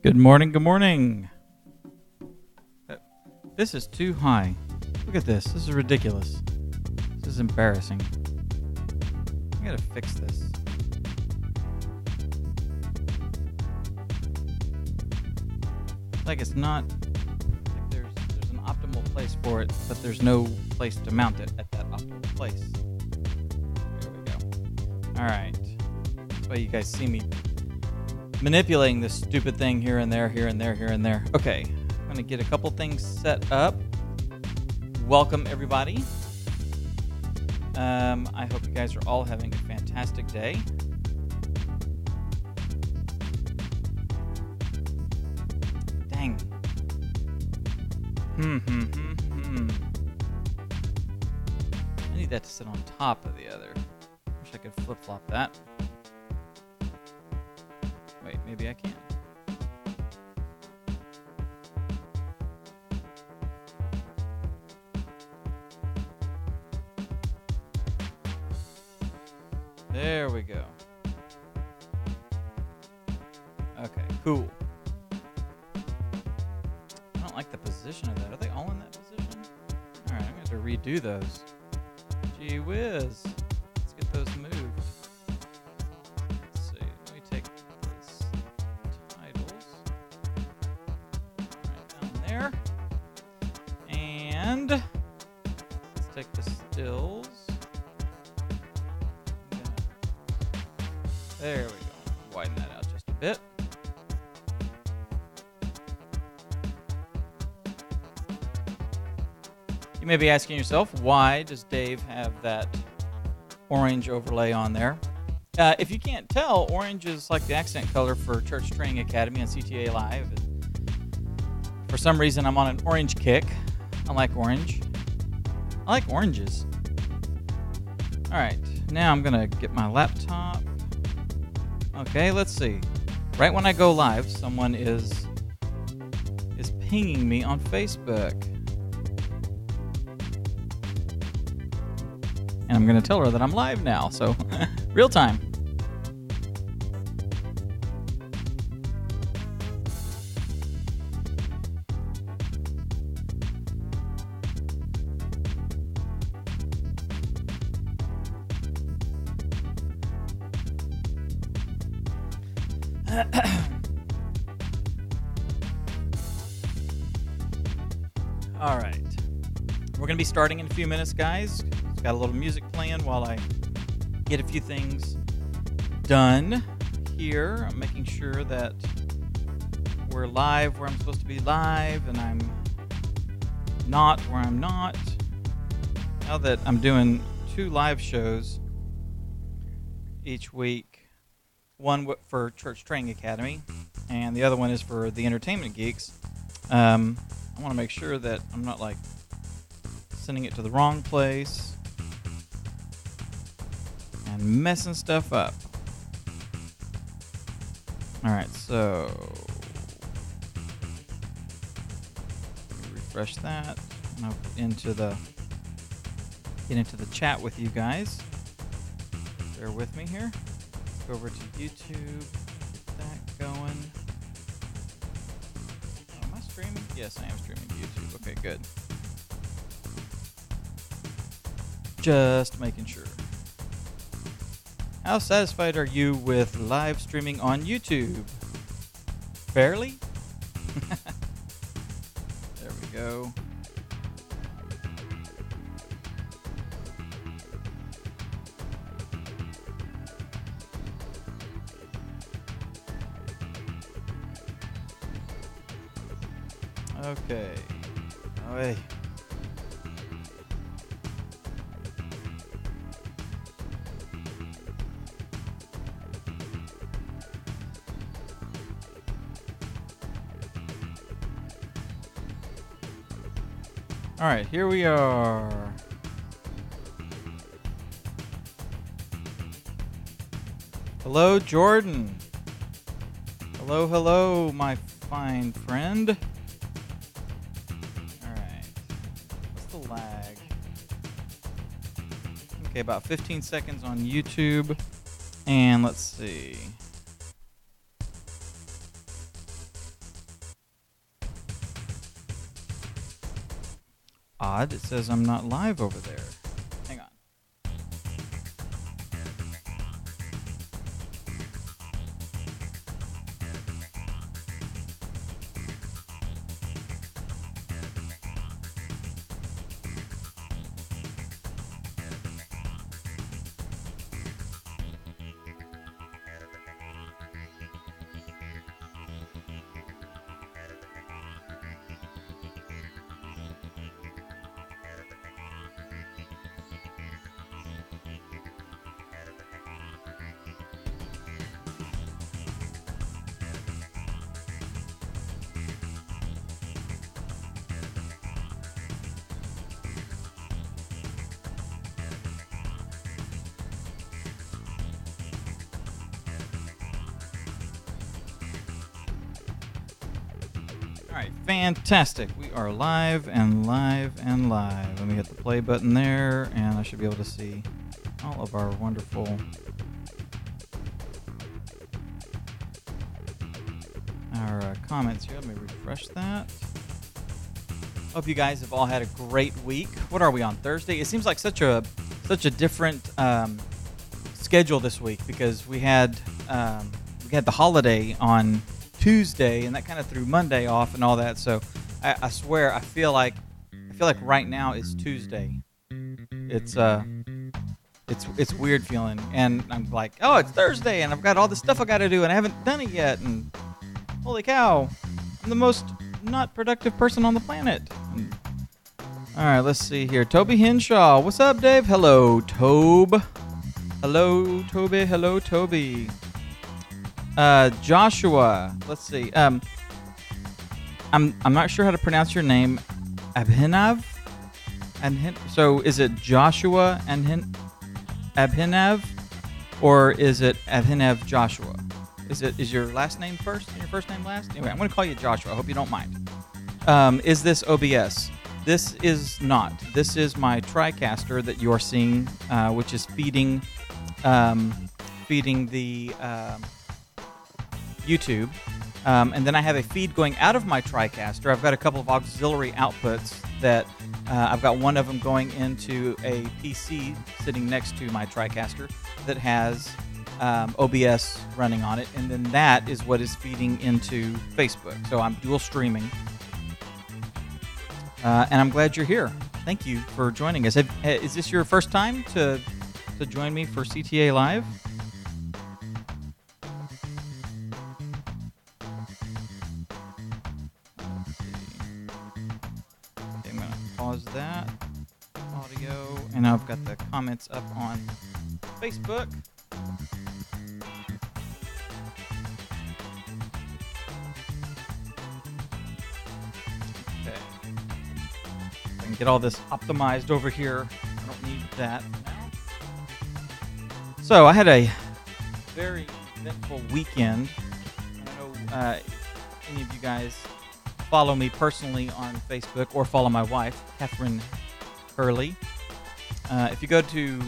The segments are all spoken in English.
Good morning, good morning. This is too high. Look at this. This is ridiculous. This is embarrassing. I gotta fix this. Like it's not like there's an optimal place for it, but there's no place to mount it at that optimal place. There we go. Alright. That's why you guys see me manipulating this stupid thing here and there, here and there, here and there. Okay, I'm going to get a couple things set up. Welcome, everybody. I hope you guys are all having a fantastic day. Dang. I need that to sit on top of the other. Wish I could flip-flop that. Wait, maybe I can. There we go. Okay, cool. I don't like the position of that. Are they all in that position? Alright, I'm going to have to redo those. Gee whiz. Let's get those moved. There. And let's take the stills. There we go. Widen that out just a bit. You may be asking yourself, why does Dave have that orange overlay on there? If you can't tell, orange is like the accent color for Church Training Academy on CTA Live. For some reason, I'm on an orange kick. I like orange. I like oranges. All right, now I'm gonna get my laptop. Okay, let's see. Right when I go live, someone is pinging me on Facebook. And I'm gonna tell her that I'm live now, so real time. All right. We're going to be starting in a few minutes, guys. Got a little music playing while I get a few things done here. I'm making sure that we're live where I'm supposed to be live and I'm not where I'm not. Now that I'm doing 2 live shows each week, one for Church Training Academy and the other one is for the Entertainment Geeks, I want to make sure that I'm not like sending it to the wrong place and messing stuff up. Alright, so refresh that and I'll get into the chat with you guys. Bear with me here. Go over to YouTube, get that going. Oh, am I streaming? Yes, I am streaming to YouTube. Okay, good. Just making sure. How satisfied are you with live streaming on YouTube? Fairly? There we go. Okay. Oh, hey. All right, here we are. Hello, Jordan. Hello, hello, my fine friend. All right. What's the lag? Okay, about 15 seconds on YouTube. And let's see. odd. It says I'm not live over there. Hang on. All right, fantastic. We are live and live and live. Let me hit the play button there, and I should be able to see all of our wonderful comments here. Let me refresh that. Hope you guys have all had a great week. What are we on, Thursday? It seems like such a different schedule this week because we had the holiday on Tuesday, and that kind of threw Monday off and all that. So I swear, I feel like right now is Tuesday. It's weird feeling, and I'm like, oh, it's Thursday, and I've got all this stuff I got to do, and I haven't done it yet. And holy cow, I'm the most not productive person on the planet. All right, let's see here. Toby Henshaw, what's up, Dave? Hello, Tobe. Hello, Toby. Hello, Toby. Joshua, let's see. I'm not sure how to pronounce your name. Abhinav? So is it Joshua Abhinav, or is it Abhinav Joshua? Is your last name first and your first name last? Anyway, I'm going to call you Joshua. I hope you don't mind. Is this OBS? This is not. This is my TriCaster that you're seeing, which is feeding the YouTube. And then I have a feed going out of my TriCaster. I've got a couple of auxiliary outputs that I've got one of them going into a PC sitting next to my TriCaster that has OBS running on it, and then that is what is feeding into Facebook. So I'm dual streaming, and I'm glad you're here. Thank you for joining us. Is this your first time to join me for CTA Live? That audio, and now I've got the comments up on Facebook. Okay, I can get all this optimized over here. I don't need that now. So I had a very eventful weekend. I know any of you guys follow me personally on Facebook or follow my wife, Catherine Curley. If you go to,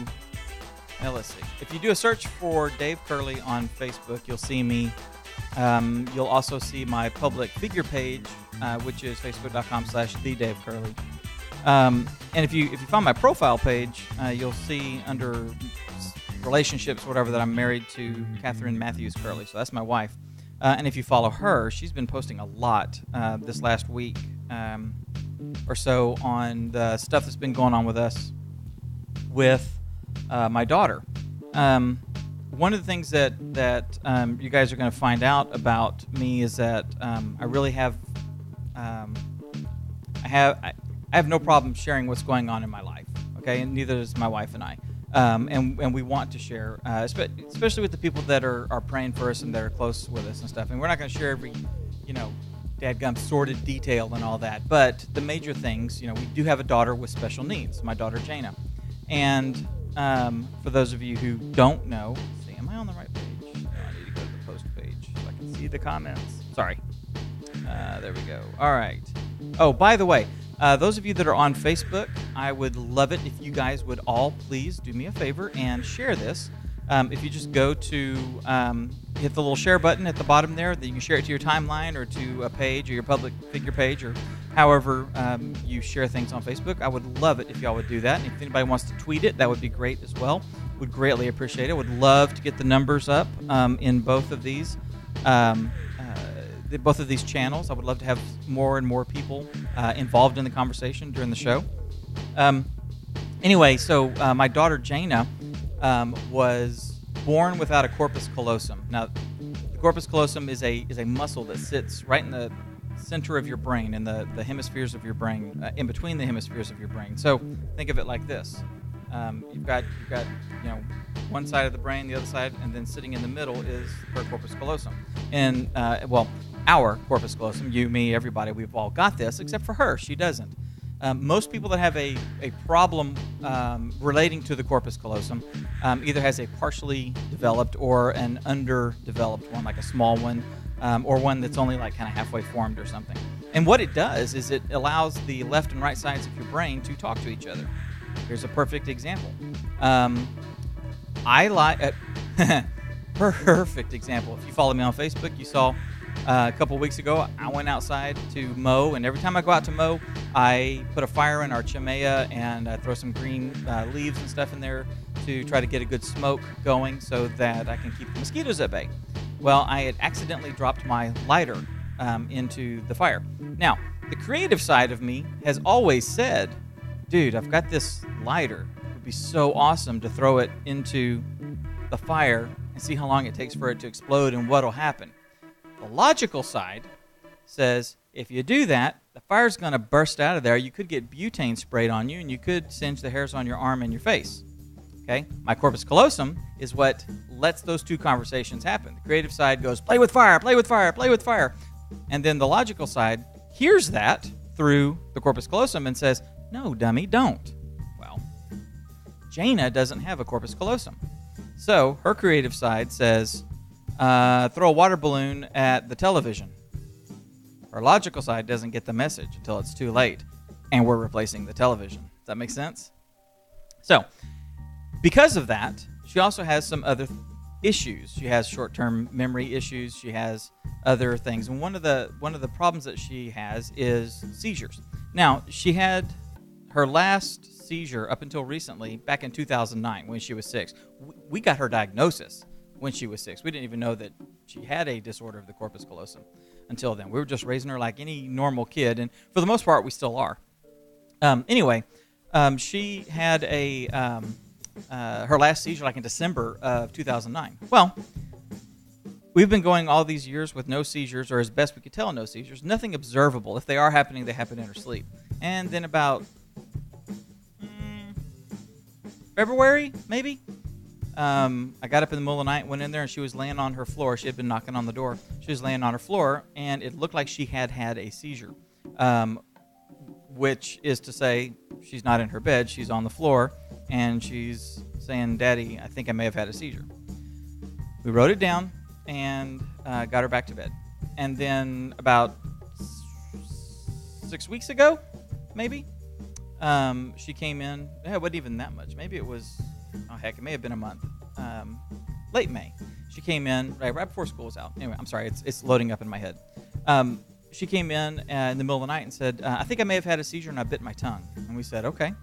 let's see, if you do a search for Dave Curley on Facebook, you'll see me. You'll also see my public figure page, which is facebook.com/theDaveCurley. And if you find my profile page, you'll see under relationships, whatever, that I'm married to Catherine Matthews Curley. So that's my wife. And if you follow her, she's been posting a lot this last week or so on the stuff that's been going on with us with my daughter. One of the things that you guys are going to find out about me is that I really have I have no problem sharing what's going on in my life. Okay, and neither does my wife and I. And we want to share, especially with the people that are praying for us and that are close with us and stuff. And we're not going to share every, dadgum sordid detail and all that. But the major things, we do have a daughter with special needs, my daughter Jana. And for those of you who don't know, let's see, am I on the right page? No, I need to go to the post page so I can see the comments. Sorry. There we go. All right. Oh, by the way, those of you that are on Facebook, I would love it if you guys would all please do me a favor and share this. If you just go to hit the little share button at the bottom there, then you can share it to your timeline or to a page or your public figure page or however you share things on Facebook. I would love it if y'all would do that. And if anybody wants to tweet it, that would be great as well. Would greatly appreciate it. Would love to get the numbers up in both of these. Both of these channels. I would love to have more and more people involved in the conversation during the show. Anyway, so my daughter Jaina was born without a corpus callosum. Now, the corpus callosum is a muscle that sits right in the center of your brain, in the hemispheres of your brain, in between the hemispheres of your brain. So think of it like this: you've got one side of the brain, the other side, and then sitting in the middle is her corpus callosum. And our corpus callosum, you, me, everybody, we've all got this, except for her. She doesn't. Most people that have a problem relating to the corpus callosum either has a partially developed or an underdeveloped one, like a small one, or one that's only like kind of halfway formed or something. And what it does is it allows the left and right sides of your brain to talk to each other. Here's a perfect example. Perfect example. If you follow me on Facebook, you saw a couple weeks ago, I went outside to mow, and every time I go out to mow, I put a fire in our chimenea and I throw some green leaves and stuff in there to try to get a good smoke going so that I can keep the mosquitoes at bay. Well, I had accidentally dropped my lighter into the fire. Now, the creative side of me has always said, dude, I've got this lighter. It would be so awesome to throw it into the fire and see how long it takes for it to explode and what'll happen. The logical side says, if you do that, the fire's going to burst out of there. You could get butane sprayed on you, and you could singe the hairs on your arm and your face. Okay? My corpus callosum is what lets those two conversations happen. The creative side goes, play with fire, play with fire, play with fire. And then the logical side hears that through the corpus callosum and says, no, dummy, don't. Well, Jaina doesn't have a corpus callosum. So her creative side says, throw a water balloon at the television. Our logical side doesn't get the message until it's too late, and we're replacing the television. Does that make sense? So, because of that, she also has some other issues. She has short-term memory issues. She has other things, and one of the problems that she has is seizures. Now, she had her last seizure up until recently, back in 2009, when she was 6. We got her diagnosis when she was 6. We didn't even know that she had a disorder of the corpus callosum until then. We were just raising her like any normal kid, and for the most part, we still are. Anyway, she had her last seizure like in December of 2009. Well, we've been going all these years with no seizures, or as best we could tell, no seizures. Nothing observable. If they are happening, they happen in her sleep. And then about February, maybe, I got up in the middle of the night, went in there, and she was laying on her floor. She had been knocking on the door. She was laying on her floor, and it looked like she had a seizure, which is to say she's not in her bed. She's on the floor, and she's saying, Daddy, I think I may have had a seizure. We wrote it down and got her back to bed. And then about 6 weeks ago, maybe, she came in. It wasn't even that much. Maybe it was... Oh, heck, it may have been a month. Late May. She came in right before school was out. Anyway, I'm sorry. It's loading up in my head. She came in the middle of the night and said, I think I may have had a seizure and I bit my tongue. And we said, okay.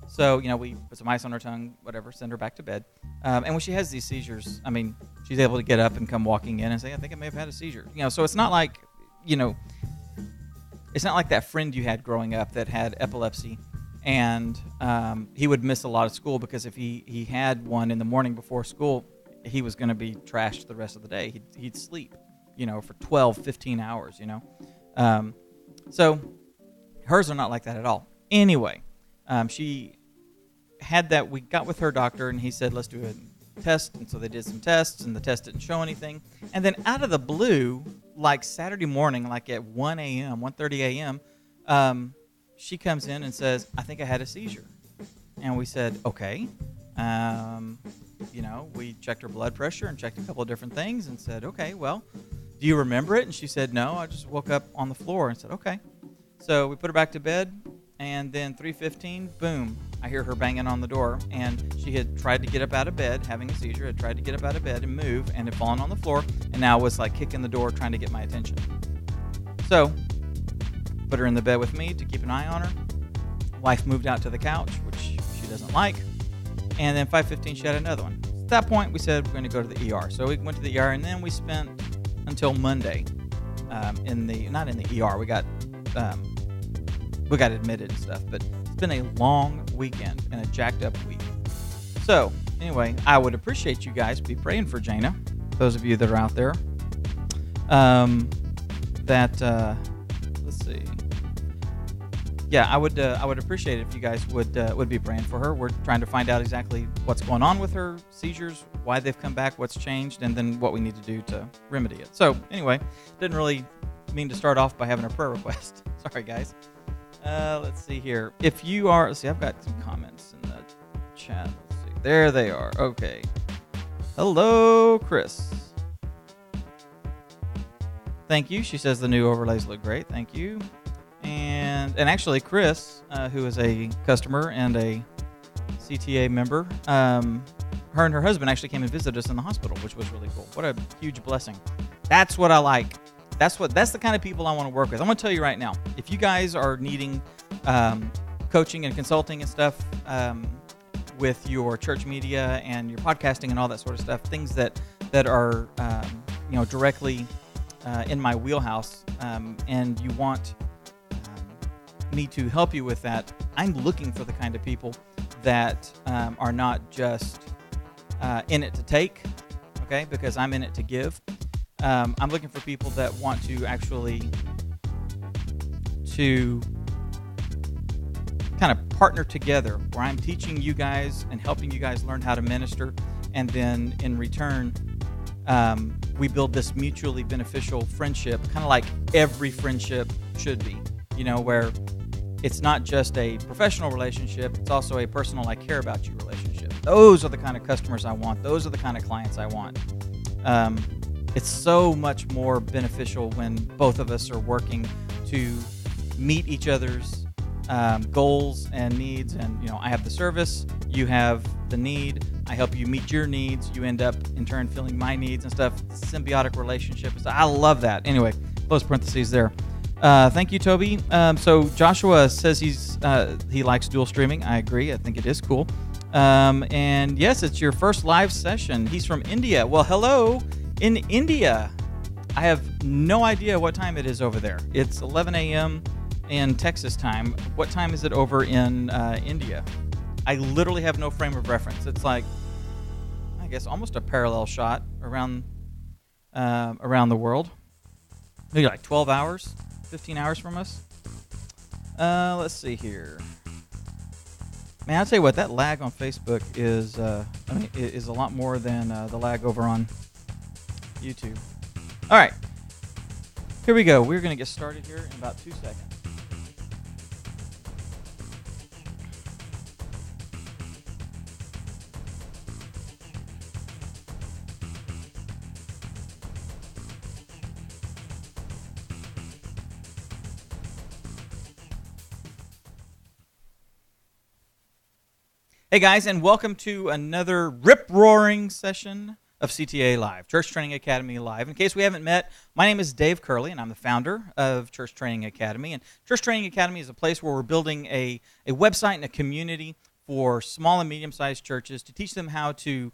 So, we put some ice on her tongue, whatever, send her back to bed. And when she has these seizures, I mean, she's able to get up and come walking in and say, I think I may have had a seizure. So it's not like, it's not like that friend you had growing up that had epilepsy. And he would miss a lot of school because if he had one in the morning before school, he was going to be trashed the rest of the day. He'd sleep, for 12, 15 hours, So hers are not like that at all. Anyway, she had that. We got with her doctor, and he said, let's do a test. And so they did some tests, and the test didn't show anything. And then out of the blue, like Saturday morning, like at 1 a.m., 1:30 a.m., she comes in and says, I think I had a seizure. And we said, okay. We checked her blood pressure and checked a couple of different things and said, okay, well, do you remember it? And she said, no, I just woke up on the floor and said, okay. So we put her back to bed, and then 3:15, boom, I hear her banging on the door. And she had tried to get up out of bed, having a seizure, had tried to get up out of bed and move, and had fallen on the floor, and now was like kicking the door trying to get my attention. So put her in the bed with me to keep an eye on her. Wife moved out to the couch, which she doesn't like. And then 5:15, she had another one. At that point, we said we're going to go to the ER. So we went to the ER, and then we spent until Monday not in the ER. We got admitted and stuff. But it's been a long weekend and a jacked up week. So anyway, I would appreciate you guys be praying for Jana. Those of you that are out there. Let's see. Yeah, I would appreciate it if you guys would be praying for her. We're trying to find out exactly what's going on with her seizures, why they've come back, what's changed, and then what we need to do to remedy it. So anyway, didn't really mean to start off by having a prayer request. Sorry, guys. Let's see here. If you are, let's see, I've got some comments in the chat. Let's see. There they are. Okay. Hello, Chris. Thank you. She says the new overlays look great. Thank you. And actually, Chris, who is a customer and a CTA member, her and her husband actually came and visited us in the hospital, which was really cool. What a huge blessing. That's what I like. That's the kind of people I want to work with. I'm going to tell you right now, if you guys are needing coaching and consulting and stuff with your church media and your podcasting and all that sort of stuff, things that are directly in my wheelhouse, and you want me to help you with that, I'm looking for the kind of people that are not just in it to take, okay, because I'm in it to give. I'm looking for people that want to actually kind of partner together, where I'm teaching you guys and helping you guys learn how to minister, and then in return, we build this mutually beneficial friendship, kind of like every friendship should be, where it's not just a professional relationship, it's also a personal, I care about you relationship. Those are the kind of customers I want. Those are the kind of clients I want. It's so much more beneficial when both of us are working to meet each other's goals and needs. And, I have the service, you have the need, I help you meet your needs, you end up in turn filling my needs and stuff. Symbiotic relationship. So I love that. Anyway, close parentheses there. Thank you, Toby. So Joshua says he likes dual streaming. I agree. I think it is cool. And yes, it's your first live session. He's from India. Well, hello in India. I have no idea what time it is over there. It's 11 a.m. in Texas time. What time is it over in India? I literally have no frame of reference. It's like, I guess, almost a parallel shot around the world. Maybe like 12 hours, 15 hours from us. Let's see here. Man, I'll tell you what, that lag on Facebook is a lot more than the lag over on YouTube. All right, here we go. We're going to get started here in about 2 seconds. Hey guys, and welcome to another rip-roaring session of CTA Live, Church Training Academy Live. In case we haven't met, my name is Dave Curley, and I'm the founder of Church Training Academy. And Church Training Academy is a place where we're building a website and a community for small and medium-sized churches to teach them how to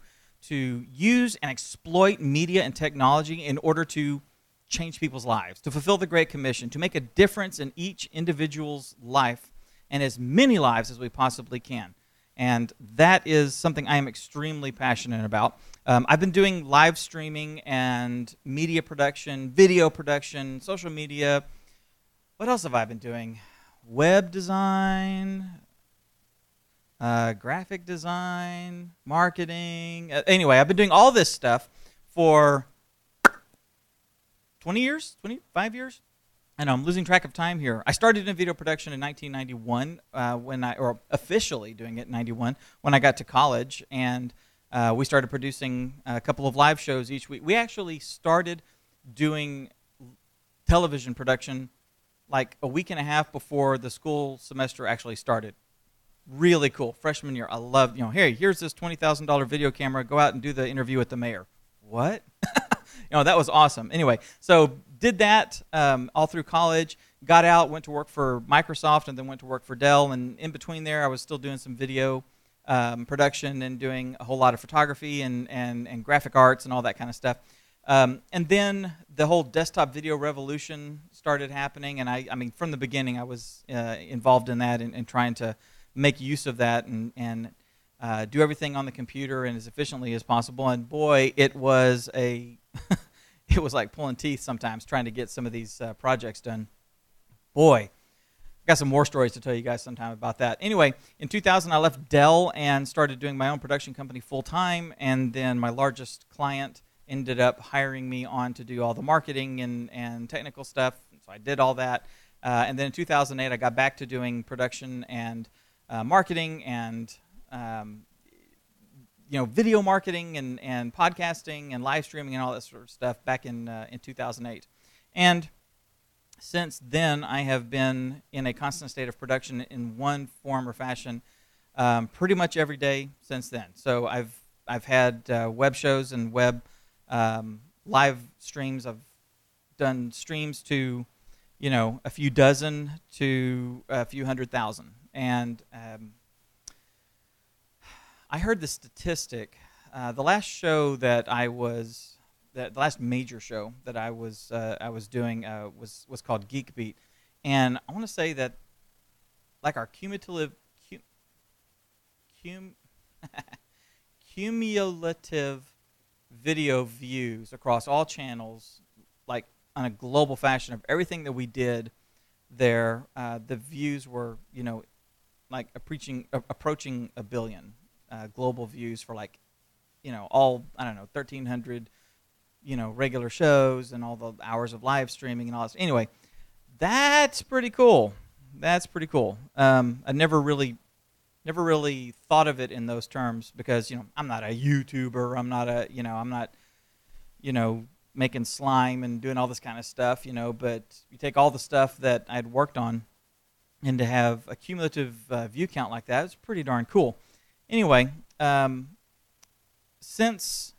use and exploit media and technology in order to change people's lives, to fulfill the Great Commission, to make a difference in each individual's life and as many lives as we possibly can. And that is something I am extremely passionate about. I've been doing live streaming and media production, video production, social media. What else have I been doing? Web design, graphic design, marketing. Anyway, I've been doing all this stuff for 20 years, 25 years. And I'm losing track of time here. I started in video production in 1991 or officially doing it in 91 when I got to college, and we started producing a couple of live shows each week. We actually started doing television production like a week and a half before the school semester actually started. Really cool. Freshman year, I loved, hey, here's this $20,000 video camera. Go out and do the interview with the mayor. What? That was awesome. Anyway, so did that all through college, got out, went to work for Microsoft, and then went to work for Dell. And in between there, I was still doing some video production and doing a whole lot of photography and graphic arts and all that kind of stuff. And then the whole desktop video revolution started happening, and I mean, from the beginning, I was involved in that and trying to make use of that and do everything on the computer and as efficiently as possible. And boy, it was it was like pulling teeth sometimes trying to get some of these projects done. Boy, I got some more stories to tell you guys sometime about that. Anyway, in 2000, I left Dell and started doing my own production company full time, and then my largest client ended up hiring me on to do all the marketing and technical stuff. So I did all that. And then in 2008, I got back to doing production and marketing and video marketing and podcasting and live streaming and all that sort of stuff back in 2008. And since then, I have been in a constant state of production in one form or fashion pretty much every day since then. So I've had web shows and web live streams. I've done streams to, a few dozen to a few 100,000. And I heard the statistic. The last major show that I was doing was called Geek Beat, and I want to say that like our cumulative video views across all channels, like on a global fashion of everything that we did there, the views were like approaching 1 billion global views for all 1,300 regular shows and all the hours of live streaming and all this. Anyway, that's pretty cool. I never really thought of it in those terms because I'm not a YouTuber. I'm not making slime and doing all this kind of stuff. But you take all the stuff that I'd worked on, and to have a cumulative view count like that is pretty darn cool. Anyway, since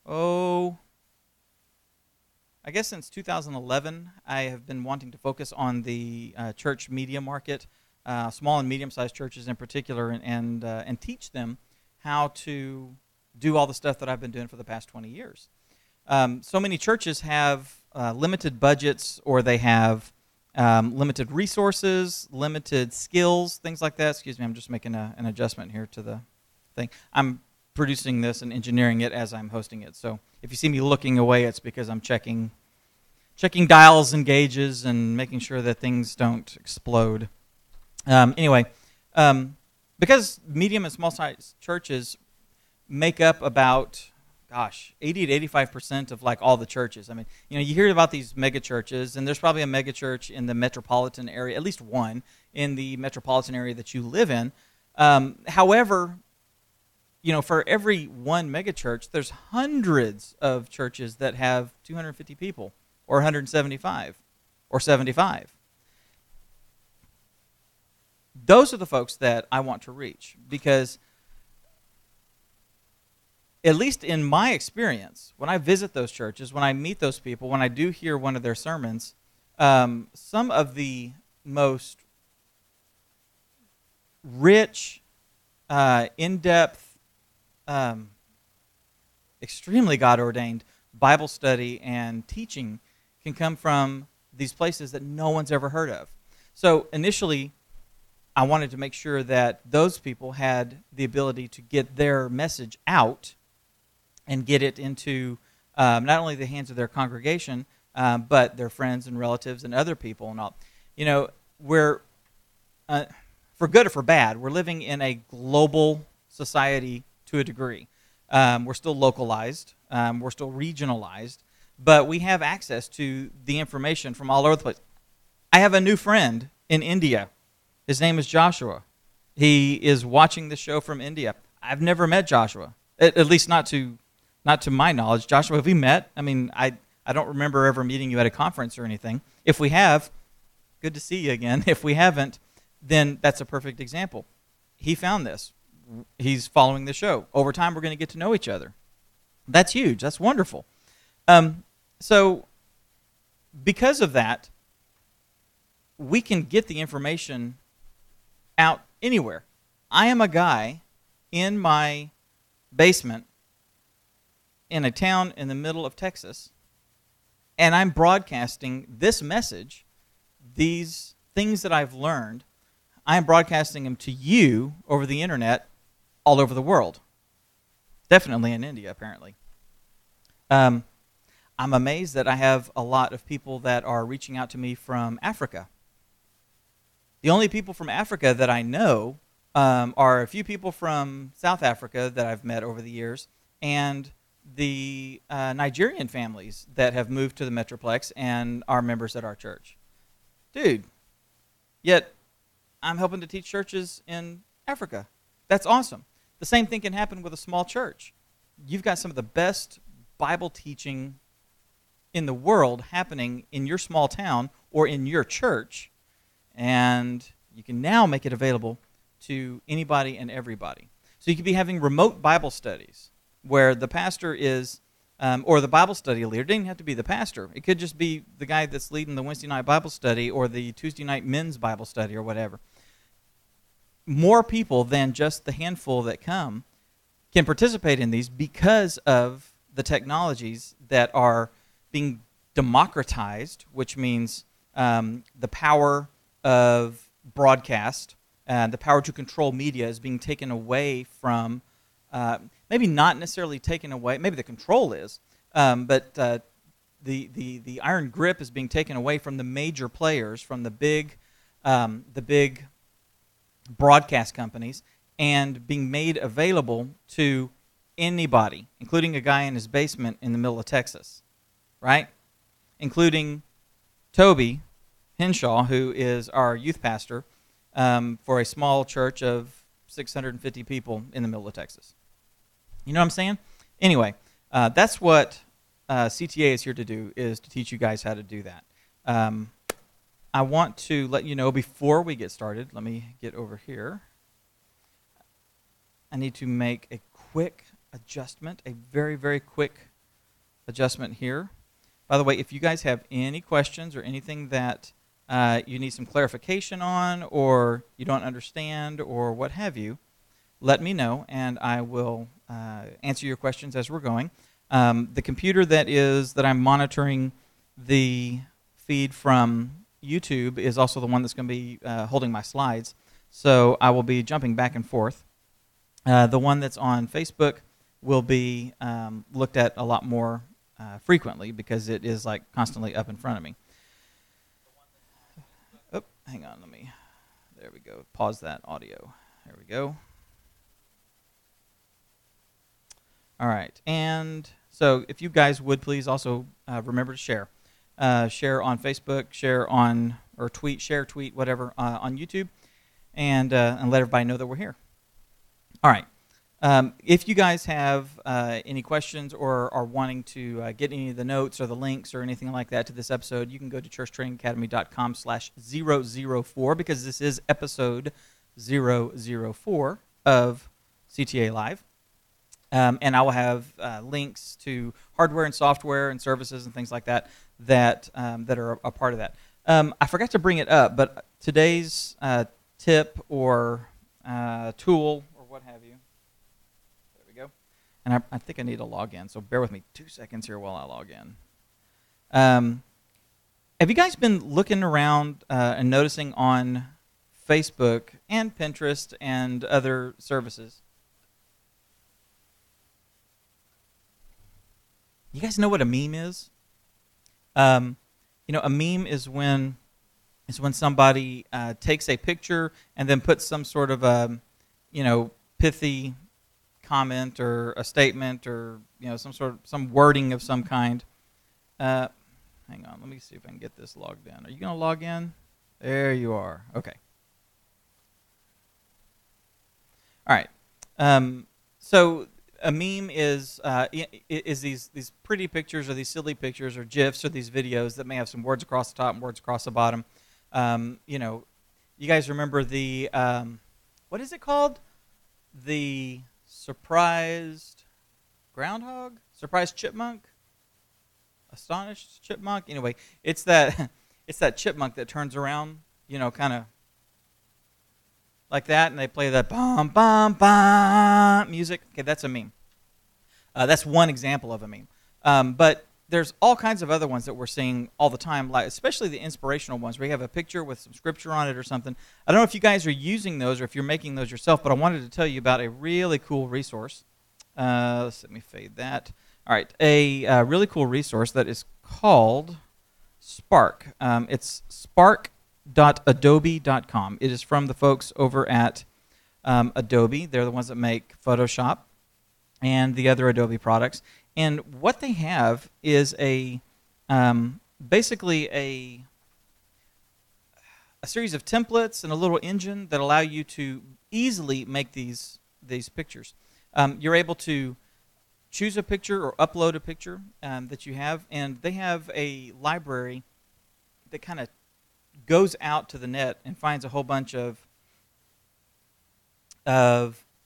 2011, I have been wanting to focus on the church media market, small and medium-sized churches in particular, and teach them how to do all the stuff that I've been doing for the past 20 years. So many churches have limited budgets, or they have limited resources, limited skills, things like that. Excuse me, I'm just making an adjustment here to the thing. I'm producing this and engineering it as I'm hosting it. So if you see me looking away, it's because I'm checking dials and gauges and making sure that things don't explode. Anyway, because medium and small-sized churches make up about 80 to 85% of all the churches. I mean, you hear about these mega churches, and there's probably a mega church in the metropolitan area, at least one in the metropolitan area that you live in. However, for every one mega church, there's hundreds of churches that have 250 people, or 175, or 75. Those are the folks that I want to reach, because at least in my experience, when I visit those churches, when I meet those people, when I do hear one of their sermons, some of the most rich, in-depth, extremely God-ordained Bible study and teaching can come from these places that no one's ever heard of. So initially, I wanted to make sure that those people had the ability to get their message out and get it into not only the hands of their congregation, but their friends and relatives and other people and all. We're, for good or for bad, we're living in a global society to a degree. We're still localized, we're still regionalized, but we have access to the information from all over the place. I have a new friend in India. His name is Joshua. He is watching the show from India. I've never met Joshua, at least not to my knowledge. Joshua, have we met? I mean, I don't remember ever meeting you at a conference or anything. If we have, good to see you again. If we haven't, then that's a perfect example. He found this. He's following the show. Over time, we're going to get to know each other. That's huge. That's wonderful. So because of that, we can get the information out anywhere. I am a guy in my basement in a town in the middle of Texas, and I'm broadcasting this message, these things that I've learned. I'm broadcasting them to you over the internet all over the world. Definitely in India, apparently. I'm amazed that I have a lot of people that are reaching out to me from Africa. The only people from Africa that I know are a few people from South Africa that I've met over the years, and the Nigerian families that have moved to the Metroplex and are members at our church. Dude, yet I'm helping to teach churches in Africa. That's awesome. The same thing can happen with a small church. You've got some of the best Bible teaching in the world happening in your small town or in your church, and you can now make it available to anybody and everybody. So you could be having remote Bible studies where the pastor is, or the Bible study leader. It doesn't have to be the pastor. It could just be the guy that's leading the Wednesday night Bible study or the Tuesday night men's Bible study or whatever. More people than just the handful that come can participate in these because of the technologies that are being democratized, which means the power of broadcast and the power to control media is being taken away from, maybe not necessarily taken away, maybe the control is, but the iron grip is being taken away from the major players, from the big broadcast companies, and being made available to anybody, including a guy in his basement in the middle of Texas, right? Including Toby Henshaw, who is our youth pastor for a small church of 650 people in the middle of Texas. You know what I'm saying? Anyway, that's what CTA is here to do, is to teach you guys how to do that. I want to let you know before we get started, let me get over here. I need to make a quick adjustment, a very, very quick adjustment here. By the way, if you guys have any questions or anything that you need some clarification on, or you don't understand, or what have you, let me know, and I will answer your questions as we're going. The computer that I'm monitoring the feed from YouTube is also the one that's going to be holding my slides, so I will be jumping back and forth. The one that's on Facebook will be looked at a lot more frequently because it is like constantly up in front of me. Oh, hang on, there we go. Pause that audio. There we go. All right, and so if you guys would please also remember to share. Share on Facebook, share on, or tweet, whatever, on YouTube, and let everybody know that we're here. All right. If you guys have any questions or are wanting to get any of the notes or the links or anything like that to this episode, you can go to churchtrainingacademy.com/004 because this is episode 004 of CTA Live. And I will have links to hardware and software and services and things like that that are a part of that. I forgot to bring it up, but today's tip or tool or what have you. There we go. And I think I need to log in, so bear with me 2 seconds here while I log in. Have you guys been looking around and noticing on Facebook and Pinterest and other services? You guys know what a meme is? A meme is when somebody takes a picture and then puts some sort of a, pithy comment or a statement or some wording of some kind. Hang on, let me see if I can get this logged in. Are you going to log in? There you are. Okay. All right. So a meme is these pretty pictures or these silly pictures or GIFs or these videos that may have some words across the top and words across the bottom. You guys remember the, what is it called? The surprised groundhog? Surprised chipmunk? Astonished chipmunk? Anyway, it's that chipmunk that turns around kind of like that, and they play that bum, bum, bum music. Okay, that's a meme. That's one example of a meme. But there's all kinds of other ones that we're seeing all the time, like especially the inspirational ones where you have a picture with some scripture on it or something. I don't know if you guys are using those or if you're making those yourself, but I wanted to tell you about a really cool resource. Let me fade that. All right, a really cool resource that is called Spark. It's spark.adobe.com. It is from the folks over at Adobe. They're the ones that make Photoshop and the other Adobe products. And what they have is basically a series of templates and a little engine that allow you to easily make these pictures. You're able to choose a picture or upload a picture that you have, and they have a library that kind of goes out to the net and finds a whole bunch of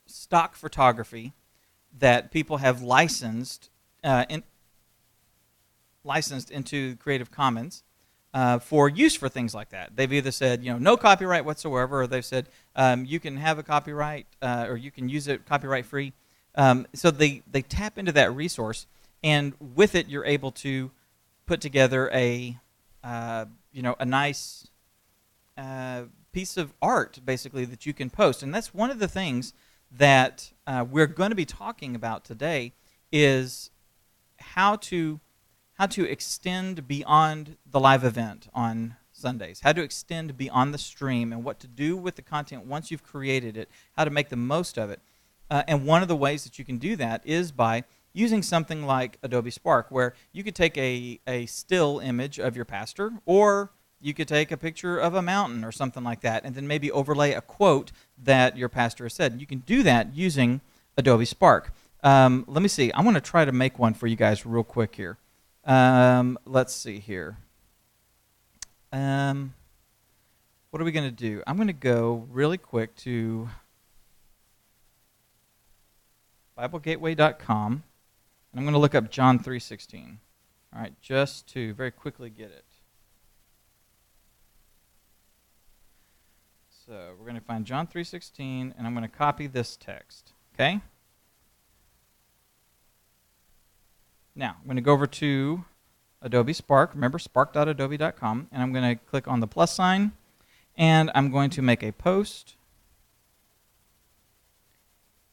stock photography that people have licensed into Creative Commons for use for things like that. They've either said, no copyright whatsoever, or they've said you can have a copyright or you can use it copyright free. So they tap into that resource, and with it, you're able to put together a nice piece of art, basically, that you can post. And that's one of the things that we're going to be talking about today is how to extend beyond the live event on Sundays, how to extend beyond the stream, and what to do with the content once you've created it, how to make the most of it. And one of the ways that you can do that is by using something like Adobe Spark, where you could take a still image of your pastor, or you could take a picture of a mountain or something like that, and then maybe overlay a quote that your pastor has said. You can do that using Adobe Spark. Let me see. I want to try to make one for you guys real quick here. Let's see here. What are we going to do? I'm going to go really quick to BibleGateway.com, and I'm going to look up John 3:16. All right, just to very quickly get it. So we're going to find John 3:16, and I'm going to copy this text. Okay? Now, I'm going to go over to Adobe Spark. Remember, spark.adobe.com, and I'm going to click on the plus sign, and I'm going to make a post.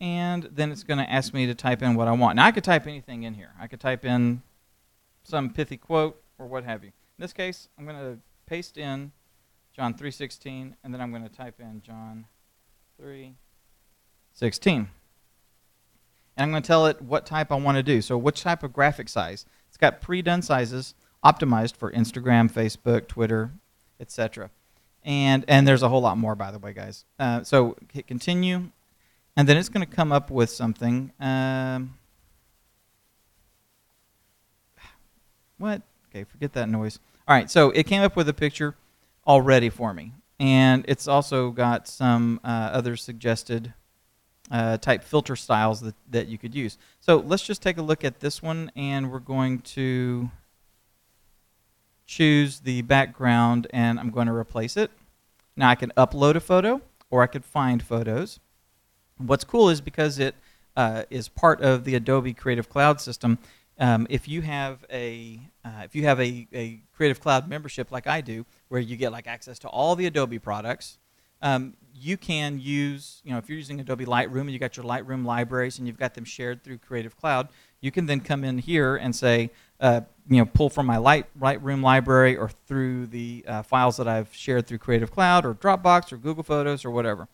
And then it's going to ask me to type in what I want. Now, I could type anything in here. I could type in some pithy quote or what have you. In this case, I'm going to paste in John 3:16, and then I'm going to type in John 3:16. And I'm going to tell it what type I want to do. So which type of graphic size. It's got pre-done sizes optimized for Instagram, Facebook, Twitter, etc. And there's a whole lot more, by the way, guys. So hit continue. And then it's going to come up with something. What? Okay, forget that noise. All right, so it came up with a picture already for me. And it's also got some other suggested type filter styles that you could use. So let's just take a look at this one, and we're going to choose the background, and I'm going to replace it. Now I can upload a photo, or I could find photos. What's cool is because it is part of the Adobe Creative Cloud system. If you have a Creative Cloud membership like I do, where you get like access to all the Adobe products, you can use, if you're using Adobe Lightroom and you got your Lightroom libraries and you've got them shared through Creative Cloud, you can then come in here and say, pull from my Lightroom library or through the files that I've shared through Creative Cloud or Dropbox or Google Photos or whatever.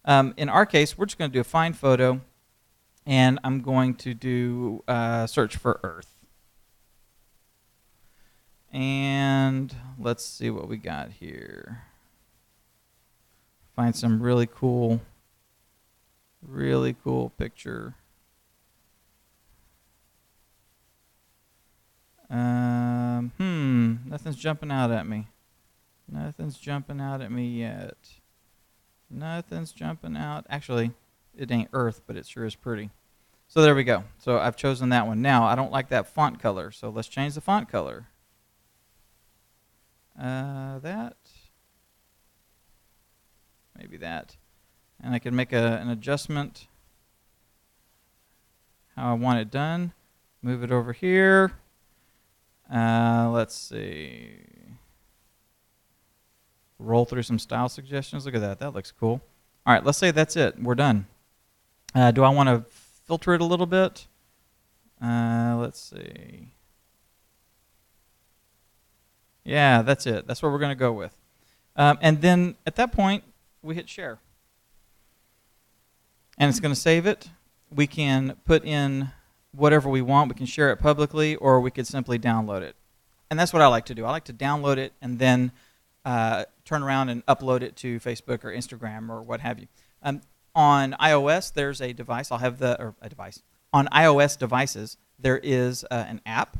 In our case, we're just going to do a find photo, and I'm going to do search for Earth. And let's see what we got here. Find some really cool picture. Nothing's jumping out at me. Nothing's jumping out at me yet. Nothing's jumping out. Actually, it ain't Earth, but it sure is pretty. So there we go. So I've chosen that one. Now, I don't like that font color, so let's change the font color. That. maybe that. And I can make an adjustment how I want it done. Move it over here. Let's see. Roll through some style suggestions. Look at that. That looks cool. All right, let's say that's it. We're done. Do I want to filter it a little bit? Let's see. Yeah, that's it. That's what we're going to go with. And then at that point, we hit share. And it's going to save it. We can put in whatever we want. We can share it publicly, or we could simply download it. And that's what I like to do. I like to download it and then turn around and upload it to Facebook or Instagram or what have you. On iOS, there's a device. On iOS devices, there is an app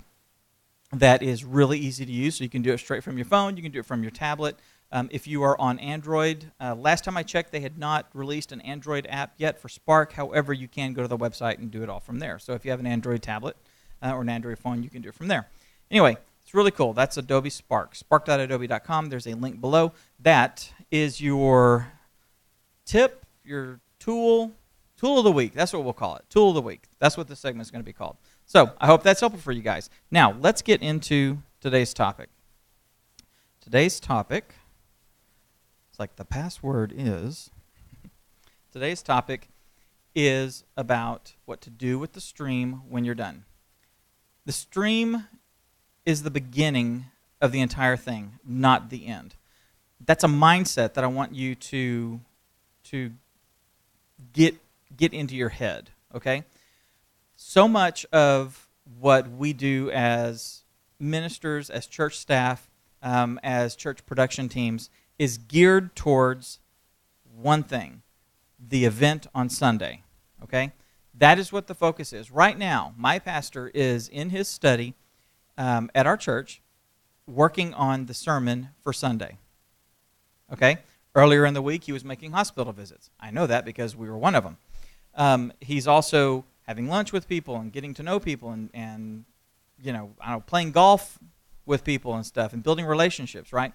that is really easy to use. So you can do it straight from your phone. You can do it from your tablet. If you are on Android, last time I checked, they had not released an Android app yet for Spark. However, you can go to the website and do it all from there. So if you have an Android tablet or an Android phone, you can do it from there. Anyway, it's really cool. That's Adobe Spark. Spark.adobe.com. There's a link below. That is your tip, your tool of the week. That's what we'll call it. Tool of the week. That's what this segment is going to be called. So I hope that's helpful for you guys. Now, let's get into today's topic. Today's topic, it's like the password is, today's topic is about what to do with the stream when you're done. The stream is the beginning of the entire thing, not the end. That's a mindset that I want you to get into your head, okay? So much of what we do as ministers, as church staff, as church production teams, is geared towards one thing, the event on Sunday, okay? That is what the focus is. Right now, my pastor is in his study at our church working on the sermon for Sunday, okay? Earlier in the week, he was making hospital visits. I know that because we were one of them. He's also having lunch with people and getting to know people and you know, I don't know, playing golf with people and stuff and building relationships, right?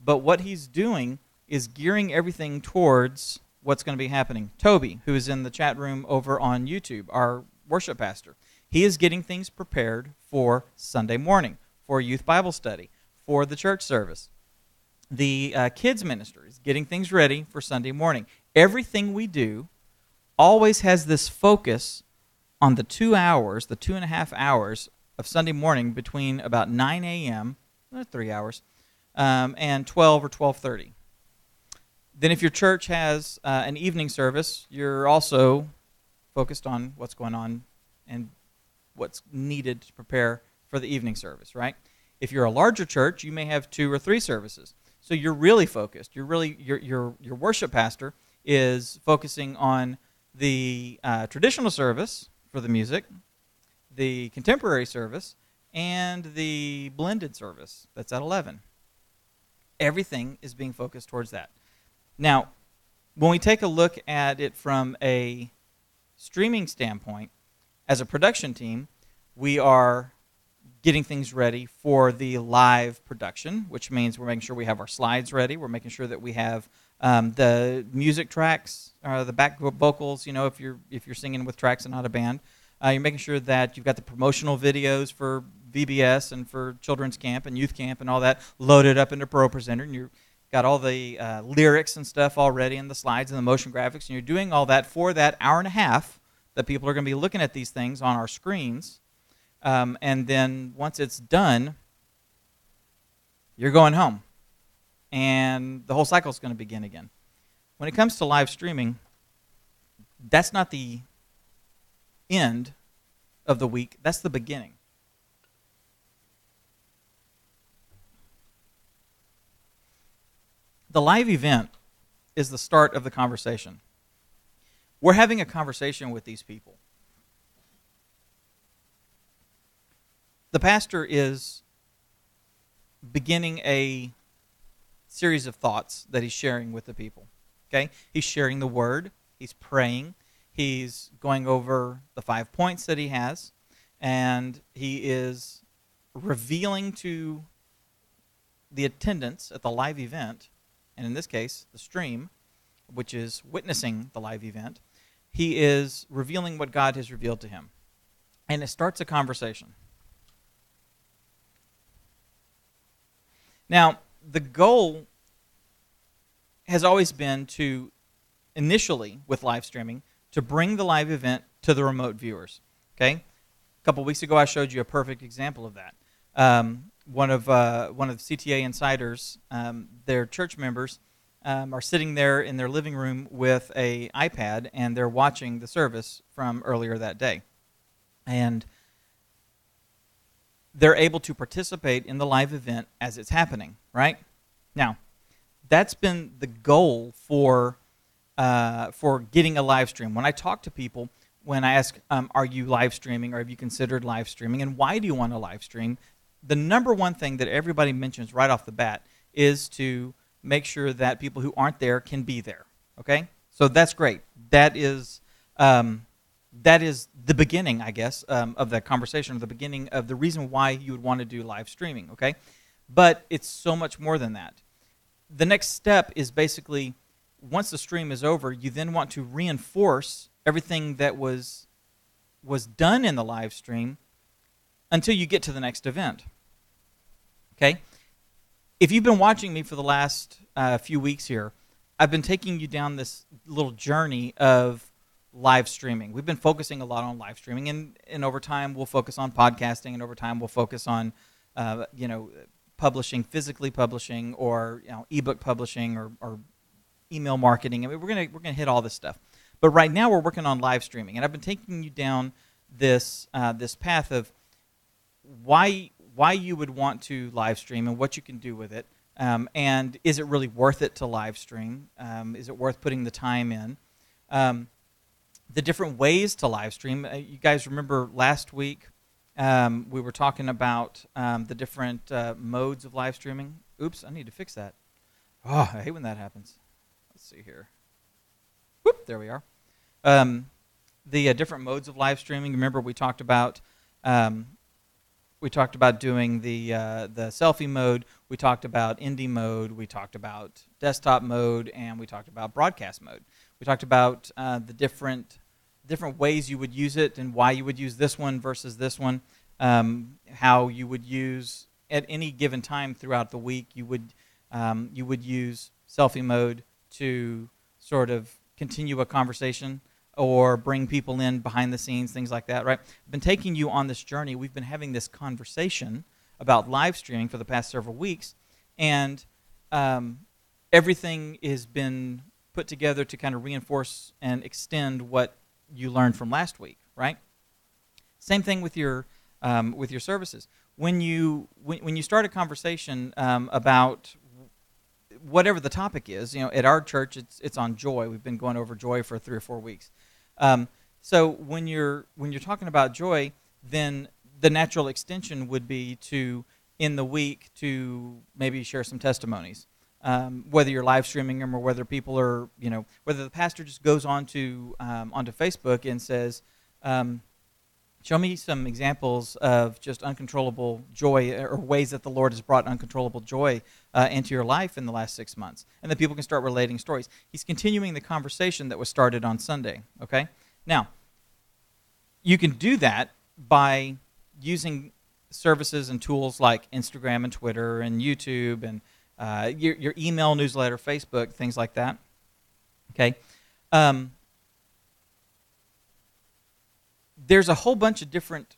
But what he's doing is gearing everything towards what's going to be happening. Toby, who is in the chat room over on YouTube, our worship pastor, he is getting things prepared for Sunday morning, for youth Bible study, for the church service. The kids minister is getting things ready for Sunday morning. Everything we do always has this focus on the 2 hours, the 2.5 hours of Sunday morning between about 9 a.m., 3 hours, and 12 or 12:30. Then if your church has an evening service, you're also focused on what's going on and what's needed to prepare for the evening service, right? If you're a larger church, you may have 2 or 3 services. So you're really focused. Your worship pastor is focusing on the traditional service for the music, the contemporary service, and the blended service that's at 11. Everything is being focused towards that. Now, when we take a look at it from a streaming standpoint, as a production team, we are getting things ready for the live production, which means we're making sure we have our slides ready. We're making sure that we have the music tracks, the back vocals. You know, if you're singing with tracks and not a band, you're making sure that you've got the promotional videos for VBS and for children's camp and youth camp and all that loaded up into ProPresenter, and you've got all the lyrics and stuff already and the slides and the motion graphics, and you're doing all that for that hour and a half that people are going to be looking at these things on our screens. And then once it's done, you're going home. And the whole cycle is going to begin again. When it comes to live streaming, that's not the end of the week. That's the beginning. The live event is the start of the conversation. We're having a conversation with these people. The pastor is beginning a series of thoughts that he's sharing with the people. Okay? He's sharing the word. He's praying. He's going over the 5 points that he has. And he is revealing to the attendants at the live event, and in this case, the stream, which is witnessing the live event, he is revealing what God has revealed to him. And it starts a conversation. Now, the goal has always been to, initially with live streaming, to bring the live event to the remote viewers. Okay? A couple weeks ago, I showed you a perfect example of that. One of the CTA insiders, their church members, are sitting there in their living room with an iPad, and they're watching the service from earlier that day. And they're able to participate in the live event as it's happening, right? Now, that's been the goal for getting a live stream. When I talk to people, when I ask, are you live streaming, or have you considered live streaming, and why do you want to live stream, the number one thing that everybody mentions right off the bat is to make sure that people who aren't there can be there, okay? So that's great. That is the beginning, I guess, of the conversation, or the beginning of the reason why you would want to do live streaming, okay? But it's so much more than that. The next step is basically, once the stream is over, you then want to reinforce everything that was done in the live stream until you get to the next event, okay? If you've been watching me for the last few weeks here, I've been taking you down this little journey of live streaming. We've been focusing a lot on live streaming, and over time we'll focus on podcasting, and over time we'll focus on, publishing, physically publishing, or ebook publishing, or email marketing. I mean, we're gonna hit all this stuff. But right now we're working on live streaming, and I've been taking you down this path of why you would want to live stream and what you can do with it, and is it really worth it to live stream? Is it worth putting the time in? The different ways to live stream. You guys remember last week we were talking about the different modes of live streaming. Oops, I need to fix that. Oh, I hate when that happens. Let's see here. Whoop, there we are. The different modes of live streaming. Remember, we talked about doing the selfie mode. We talked about indie mode. We talked about desktop mode, and we talked about broadcast mode. We talked about the different ways you would use it, and why you would use this one versus this one. How you would use at any given time throughout the week. You would use selfie mode to sort of continue a conversation or bring people in behind the scenes, things like that, right? I've been taking you on this journey. We've been having this conversation about live streaming for the past several weeks, and everything has been put together to kind of reinforce and extend what you learned from last week, right? Same thing with your services. When you start a conversation about whatever the topic is, at our church it's on joy. We've been going over joy for 3 or 4 weeks. So when you're talking about joy, then the natural extension would be to, in the week, to maybe share some testimonies. Whether you're live streaming them, or whether people are, whether the pastor just goes onto Facebook and says, show me some examples of just uncontrollable joy, or ways that the Lord has brought uncontrollable joy into your life in the last 6 months. And then people can start relating stories. He's continuing the conversation that was started on Sunday, okay? Now, you can do that by using services and tools like Instagram and Twitter and YouTube and your email newsletter, Facebook, things like that, okay? There's a whole bunch of different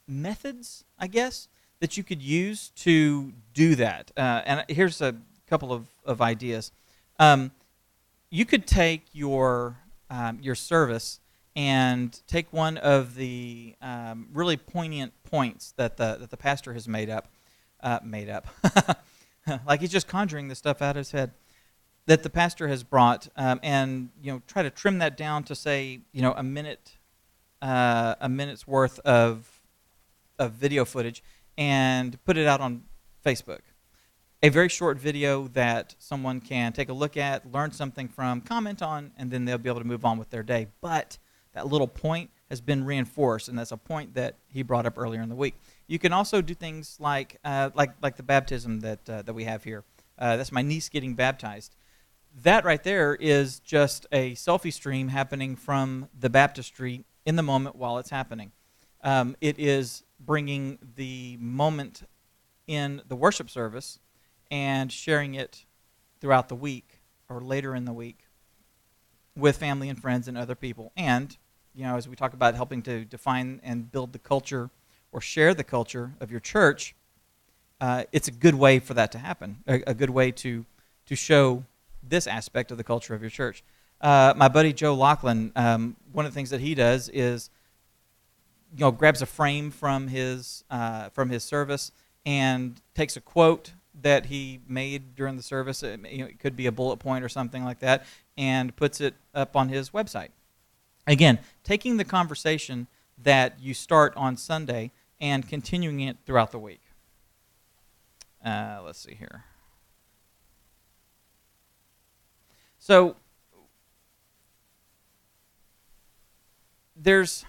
methods, I guess, that you could use to do that. And here's a couple of ideas. You could take your service and take one of the really poignant points that the pastor has made up, like he's just conjuring this stuff out of his head, that the pastor has brought, and try to trim that down to, say, a minute's worth of video footage, and put it out on Facebook. A very short video that someone can take a look at, learn something from, comment on, and then they'll be able to move on with their day. But that little point has been reinforced, and that's a point that he brought up earlier in the week. You can also do things like the baptism that we have here. That's my niece getting baptized. that right there is just a selfie stream happening from the baptistry in the moment while it's happening. It is bringing the moment in the worship service and sharing it throughout the week or later in the week with family and friends and other people. And, as we talk about helping to define and build the culture or share the culture of your church, it's a good way for that to happen, a good way to show this aspect of the culture of your church. My buddy Joe Laughlin, one of the things that he does is, grabs a frame from his service and takes a quote that he made during the service. It could be a bullet point or something like that, and puts it up on his website. Again, taking the conversation that you start on Sunday and continuing it throughout the week. Let's see here. So there's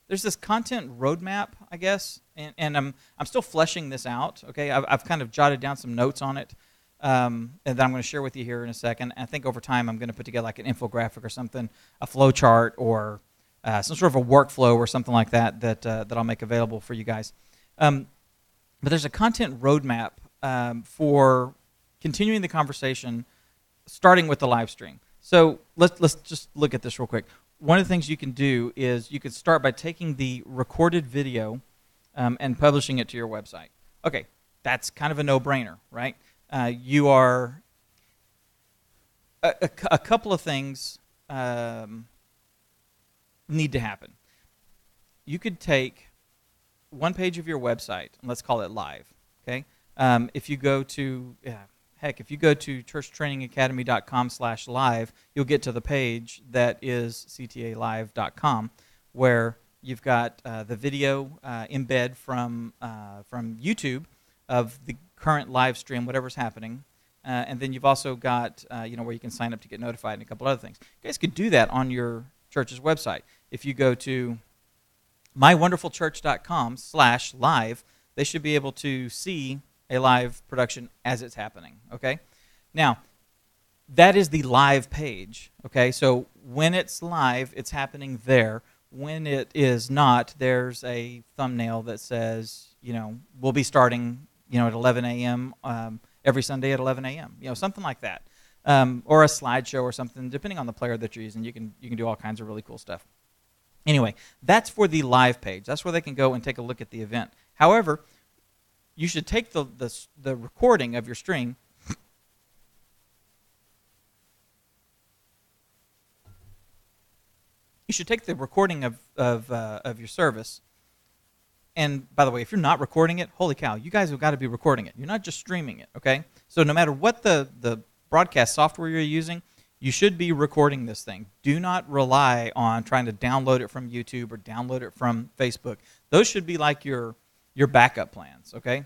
this content roadmap, I guess, and I'm still fleshing this out. Okay, I've kind of jotted down some notes on it, and that I'm going to share with you here in a second. I think over time I'm going to put together like an infographic or something, a flow chart, or some sort of a workflow or something like that I'll make available for you guys. But there's a content roadmap for continuing the conversation, starting with the live stream. So let's just look at this real quick. One of the things you can do is you could start by taking the recorded video and publishing it to your website. Okay, that's kind of a no-brainer, right? You are a couple of things need to happen. You could take one page of your website, and let's call it live, okay? If you go to churchtrainingacademy.com/live, you'll get to the page that is ctalive.com, where you've got the video embed from YouTube of the current live stream, whatever's happening, and then you've also got where you can sign up to get notified and a couple other things. You guys could do that on your church's website. If you go to mywonderfulchurch.com/live, they should be able to see a live production as it's happening, okay? Now, that is the live page, okay? So when it's live, it's happening there. When it is not, there's a thumbnail that says, we'll be starting, at 11 a.m. Every Sunday at 11 a.m., something like that. Or a slideshow or something, depending on the player that you're using. You can do all kinds of really cool stuff. Anyway, that's for the live page. That's where they can go and take a look at the event. However, you should take the recording of your stream of your service. And by the way, if you're not recording it, holy cow, you guys have got to be recording it. You're not just streaming it, okay? So no matter what the broadcast software you're using, you should be recording this thing. Do not rely on trying to download it from YouTube or download it from Facebook. Those should be like your backup plans, okay?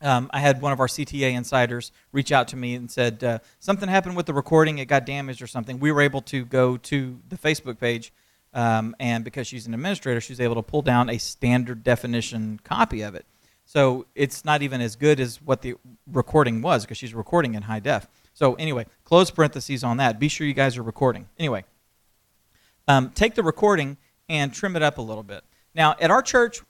I had one of our CTA insiders reach out to me and said, something happened with the recording, it got damaged or something. We were able to go to the Facebook page, and because she's an administrator, she was able to pull down a standard definition copy of it. So it's not even as good as what the recording was, because she's recording in high def. So anyway, close parentheses on that. Be sure you guys are recording. Anyway, take the recording and trim it up a little bit. Now, at our church,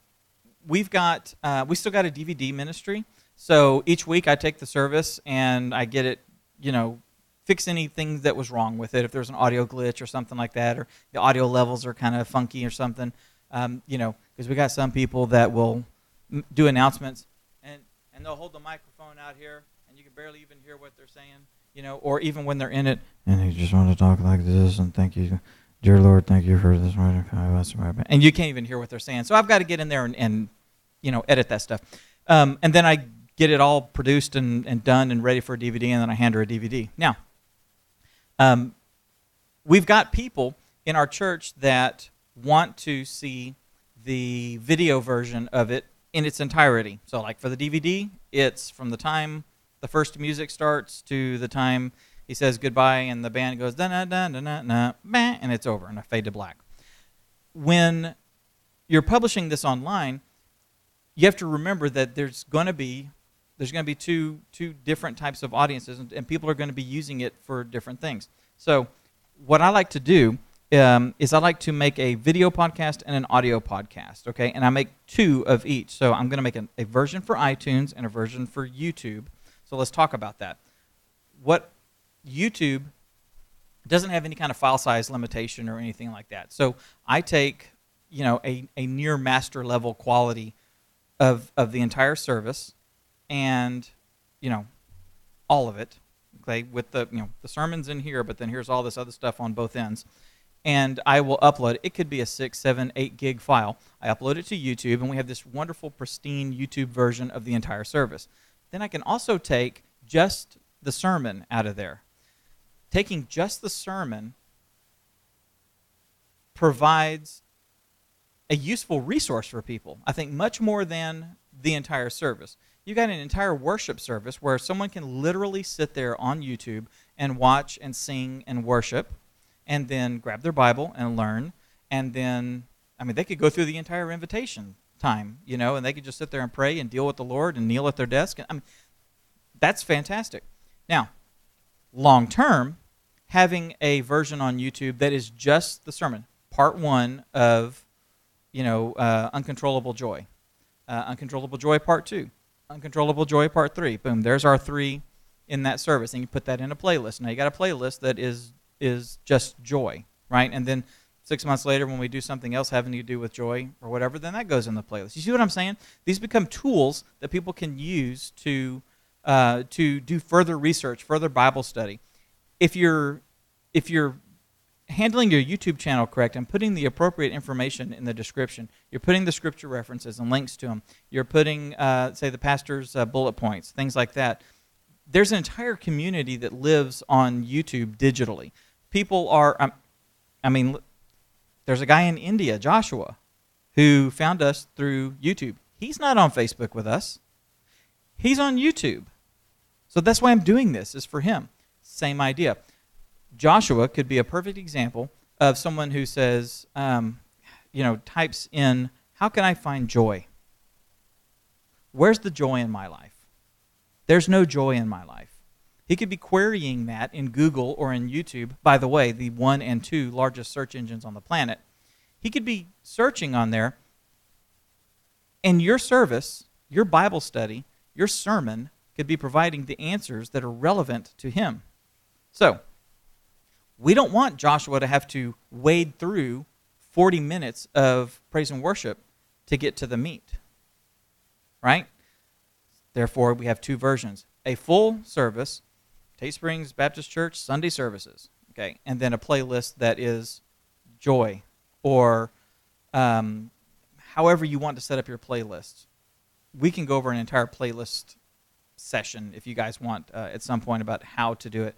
we still got a DVD ministry. So each week I take the service and I get it, fix anything that was wrong with it. If there's an audio glitch or something like that, or the audio levels are kind of funky or something, because we got some people that will do announcements and they'll hold the microphone out here and you can barely even hear what they're saying, or even when they're in it. And they just want to talk like this and thank you, dear Lord, thank you for this. And you can't even hear what they're saying. So I've got to get in there and edit that stuff. And then I get it all produced and done and ready for a DVD, and then I hand her a DVD. Now, we've got people in our church that want to see the video version of it in its entirety. So like for the DVD, it's from the time the first music starts to the time he says goodbye and the band goes da-na-da-na-na-na, and it's over, and I fade to black. When you're publishing this online, you have to remember that there's There's going to be two different types of audiences, and people are going to be using it for different things. So what I like to do is I like to make a video podcast and an audio podcast, okay? And I make two of each. So I'm going to make a version for iTunes and a version for YouTube. So let's talk about that. What YouTube doesn't have any kind of file size limitation or anything like that. So I take, a near master level quality of the entire service, and all of it, okay, with the sermons in here, but then here's all this other stuff on both ends, and I will upload it. It could be a 6, 7, 8 gig file. I upload it to YouTube, and we have this wonderful pristine YouTube version of the entire service. Then I can also take just the sermon out of there. Taking just the sermon provides a useful resource for people, I think, much more than the entire service. You got an entire worship service where someone can literally sit there on YouTube and watch and sing and worship, and then grab their Bible and learn, and then, they could go through the entire invitation time, and they could just sit there and pray and deal with the Lord and kneel at their desk. That's fantastic. Now, long term, having a version on YouTube that is just the sermon, part 1 of Uncontrollable Joy. Uncontrollable Joy Part 2. Uncontrollable Joy Part 3. Boom, there's our 3 in that service. And you put that in a playlist. Now you got a playlist that is just joy, right? And then 6 months later when we do something else having to do with joy or whatever, then that goes in the playlist. You see what I'm saying? These become tools that people can use to do further research, further Bible study. If you're handling your YouTube channel correct and putting the appropriate information in the description, you're putting the scripture references and links to them, you're putting, say, the pastor's bullet points, things like that. There's an entire community that lives on YouTube digitally. People are, there's a guy in India, Joshua, who found us through YouTube. He's not on Facebook with us. He's on YouTube. So that's why I'm doing this, is for him. Same idea. Joshua could be a perfect example of someone who says, types in, how can I find joy? Where's the joy in my life? There's no joy in my life. He could be querying that in Google or in YouTube. By the way, the 1 and 2 largest search engines on the planet. He could be searching on there, and your service, your Bible study, your sermon could be providing the answers that are relevant to him. So, we don't want Joshua to have to wade through 40 minutes of praise and worship to get to the meat, right? Therefore, we have 2 versions. A full service, Tate Springs Baptist Church, Sunday services, okay, and then a playlist that is joy, or however you want to set up your playlist. We can go over an entire playlist session if you guys want at some point about how to do it.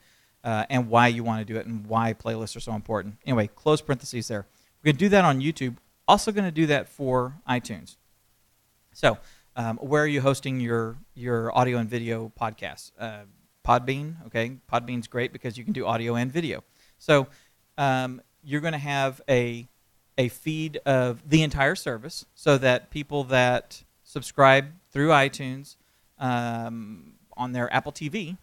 And why you want to do it, and why playlists are so important. Anyway, close parentheses there. We're going to do that on YouTube. Also going to do that for iTunes. So, where are you hosting your audio and video podcasts? Podbean, okay? Podbean's great because you can do audio and video. So, you're going to have a feed of the entire service so that people that subscribe through iTunes on their Apple TV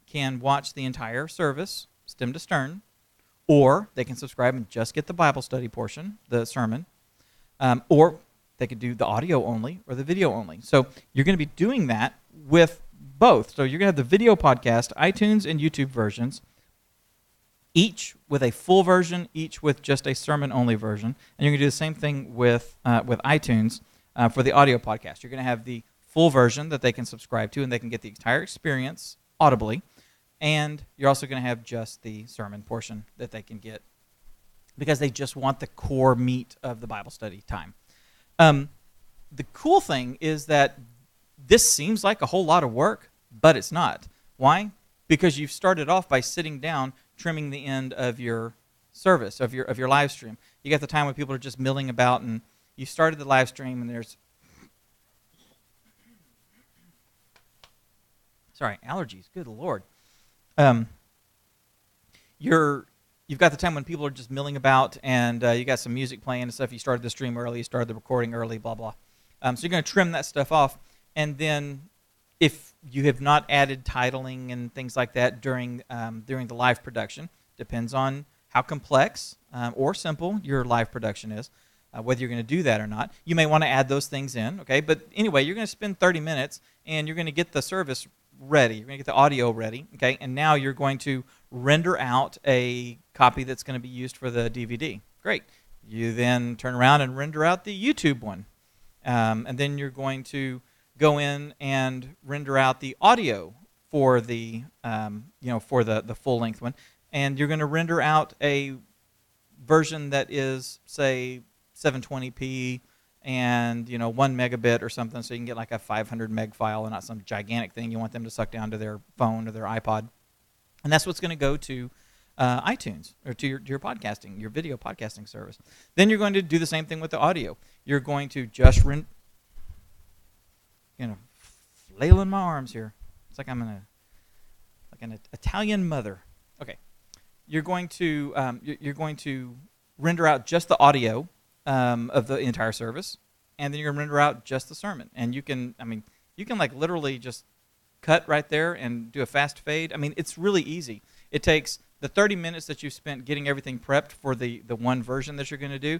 can watch the entire service, stem to stern, or they can subscribe and just get the Bible study portion, the sermon, or they could do the audio only or the video only. So you're going to be doing that with both. So you're going to have the video podcast, iTunes and YouTube versions, each with a full version, each with just a sermon-only version, and you're going to do the same thing with iTunes for the audio podcast. You're going to have the full version that they can subscribe to, and they can get the entire experience audibly. And you're also going to have just the sermon portion that they can get because they just want the core meat of the Bible study time. The cool thing is that this seems like a whole lot of work, but it's not. Why? Because you've started off by sitting down, trimming the end of your service, of your live stream. You got the time when people are just milling about, and you started the live stream, and there's... Sorry, allergies. Good Lord. You've got the time when people are just milling about, and you got some music playing and stuff. You started the stream early, you started the recording early, blah, blah. So you're going to trim that stuff off, and then if you have not added titling and things like that during the live production, depends on how complex or simple your live production is, whether you're going to do that or not. You may want to add those things in, okay? But anyway, you're going to spend 30 minutes, and you're going to get the service ready. You're going to get the audio ready, okay? And now you're going to render out a copy that's going to be used for the DVD. Great. You then turn around and render out the YouTube one. And then you're going to go in and render out the audio for the for the full length one, and you're going to render out a version that is, say, 720p and 1 megabit or something, so you can get like a 500 meg file and not some gigantic thing you want them to suck down to their phone or their iPod, and that's what's going to go to iTunes or to your podcasting, your video podcasting service. Then you're going to do the same thing with the audio. You're going to just flailing my arms here. It's like I'm an Italian mother. Okay, you're going to render out just the audio of the entire service, and then you're going to render out just the sermon. And you can like literally just cut right there and do a fast fade. I mean, it's really easy. It takes the 30 minutes that you've spent getting everything prepped for the one version that you're going to do,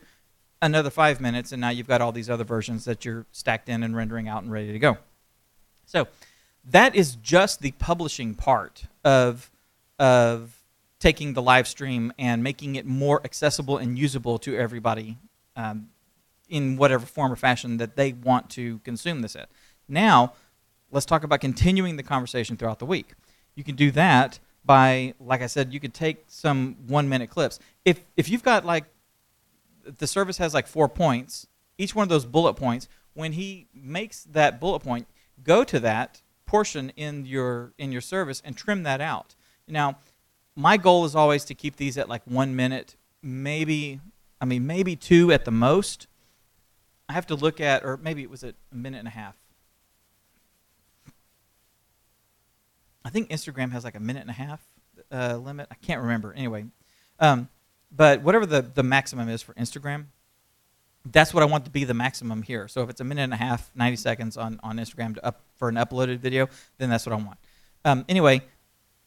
another 5 minutes, and now you've got all these other versions that you're stacked in and rendering out and ready to go. So that is just the publishing part of taking the live stream and making it more accessible and usable to everybody in whatever form or fashion that they want to consume this at. Now, let's talk about continuing the conversation throughout the week. You can do that by, like I said, you could take some 1-minute clips. If you've got the service has like 4 points, each one of those bullet points, when he makes that bullet point, go to that portion in your service and trim that out. Now, my goal is always to keep these at like 1 minute, maybe 2 at the most. I have to look at, or maybe it was a minute and a half. I think Instagram has like a minute and a half limit. I can't remember. Anyway, but whatever the maximum is for Instagram, that's what I want to be the maximum here. So if it's a minute and a half, 90 seconds on Instagram for an uploaded video, then that's what I want. Anyway,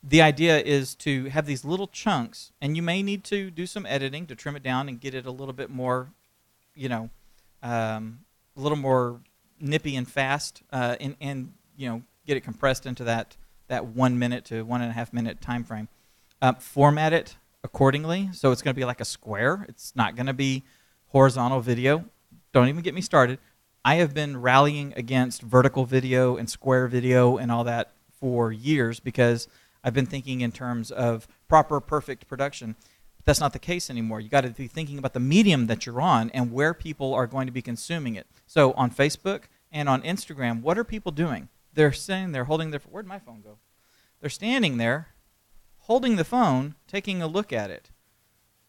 the idea is to have these little chunks, and you may need to do some editing to trim it down and get it a little bit more, a little more nippy and fast, and get it compressed into that 1 minute to 1.5 minute time frame. Format it accordingly, so it's going to be like a square. It's not going to be horizontal video. Don't even get me started. I have been rallying against vertical video and square video and all that for years because I've been thinking in terms of proper, perfect production. But that's not the case anymore. You got to be thinking about the medium that you're on and where people are going to be consuming it. So on Facebook and on Instagram, what are people doing? They're standing there holding their... Where'd my phone go? They're standing there holding the phone, taking a look at it.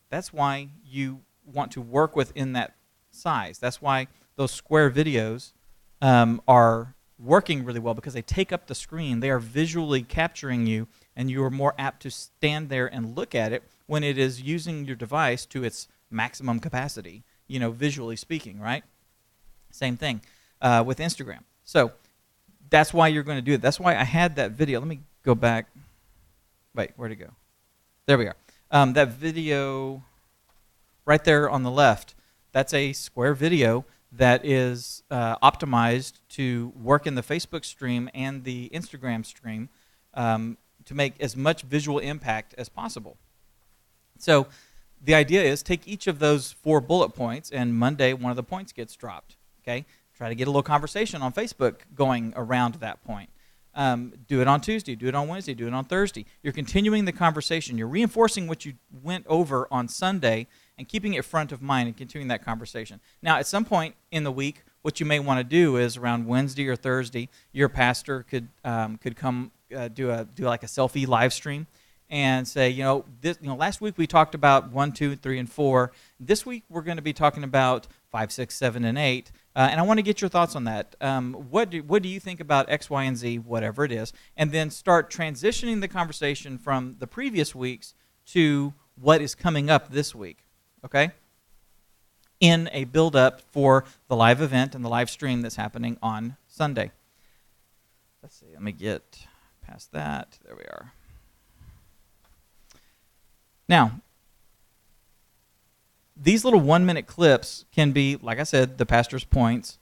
That's why you want to work within that size. That's why those square videos are working really well, because they take up the screen. They are visually capturing you, and you are more apt to stand there and look at it when it is using your device to its maximum capacity, visually speaking, right? Same thing with Instagram. So that's why you're going to do it. That's why I had that video. Let me go back. Wait, where'd it go? There we are. That video right there on the left, that's a square video that is optimized to work in the Facebook stream and the Instagram stream to make as much visual impact as possible. So the idea is take each of those 4 bullet points, and Monday one of the points gets dropped. Okay, try to get a little conversation on Facebook going around that point. Do it on Tuesday, do it on Wednesday, do it on Thursday. You're continuing the conversation. You're reinforcing what you went over on Sunday and keeping it front of mind and continuing that conversation. Now, at some point in the week, what you may want to do is around Wednesday or Thursday, your pastor could come do like a selfie live stream and say, last week we talked about 1, 2, 3, and 4. This week we're going to be talking about 5, 6, 7, and 8. And I want to get your thoughts on that. What do you think about X, Y, and Z, whatever it is, and then start transitioning the conversation from the previous weeks to what is coming up this week, okay? In a build-up for the live event and the live stream that's happening on Sunday. let's see, let me get past that. There we are. Now, these little 1-minute clips can be, like I said, the pastor's points.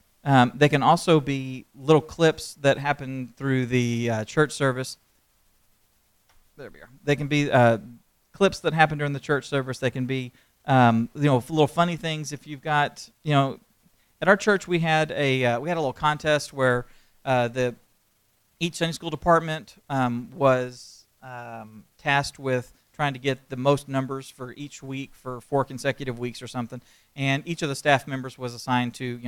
They can also be little clips that happen through the church service. There we are. They can be clips that happen during the church service. They can be, little funny things. If you've got, at our church we had a little contest where each Sunday school department was tasked with trying to get the most numbers for each week for 4 consecutive weeks or something, and each of the staff members was assigned to,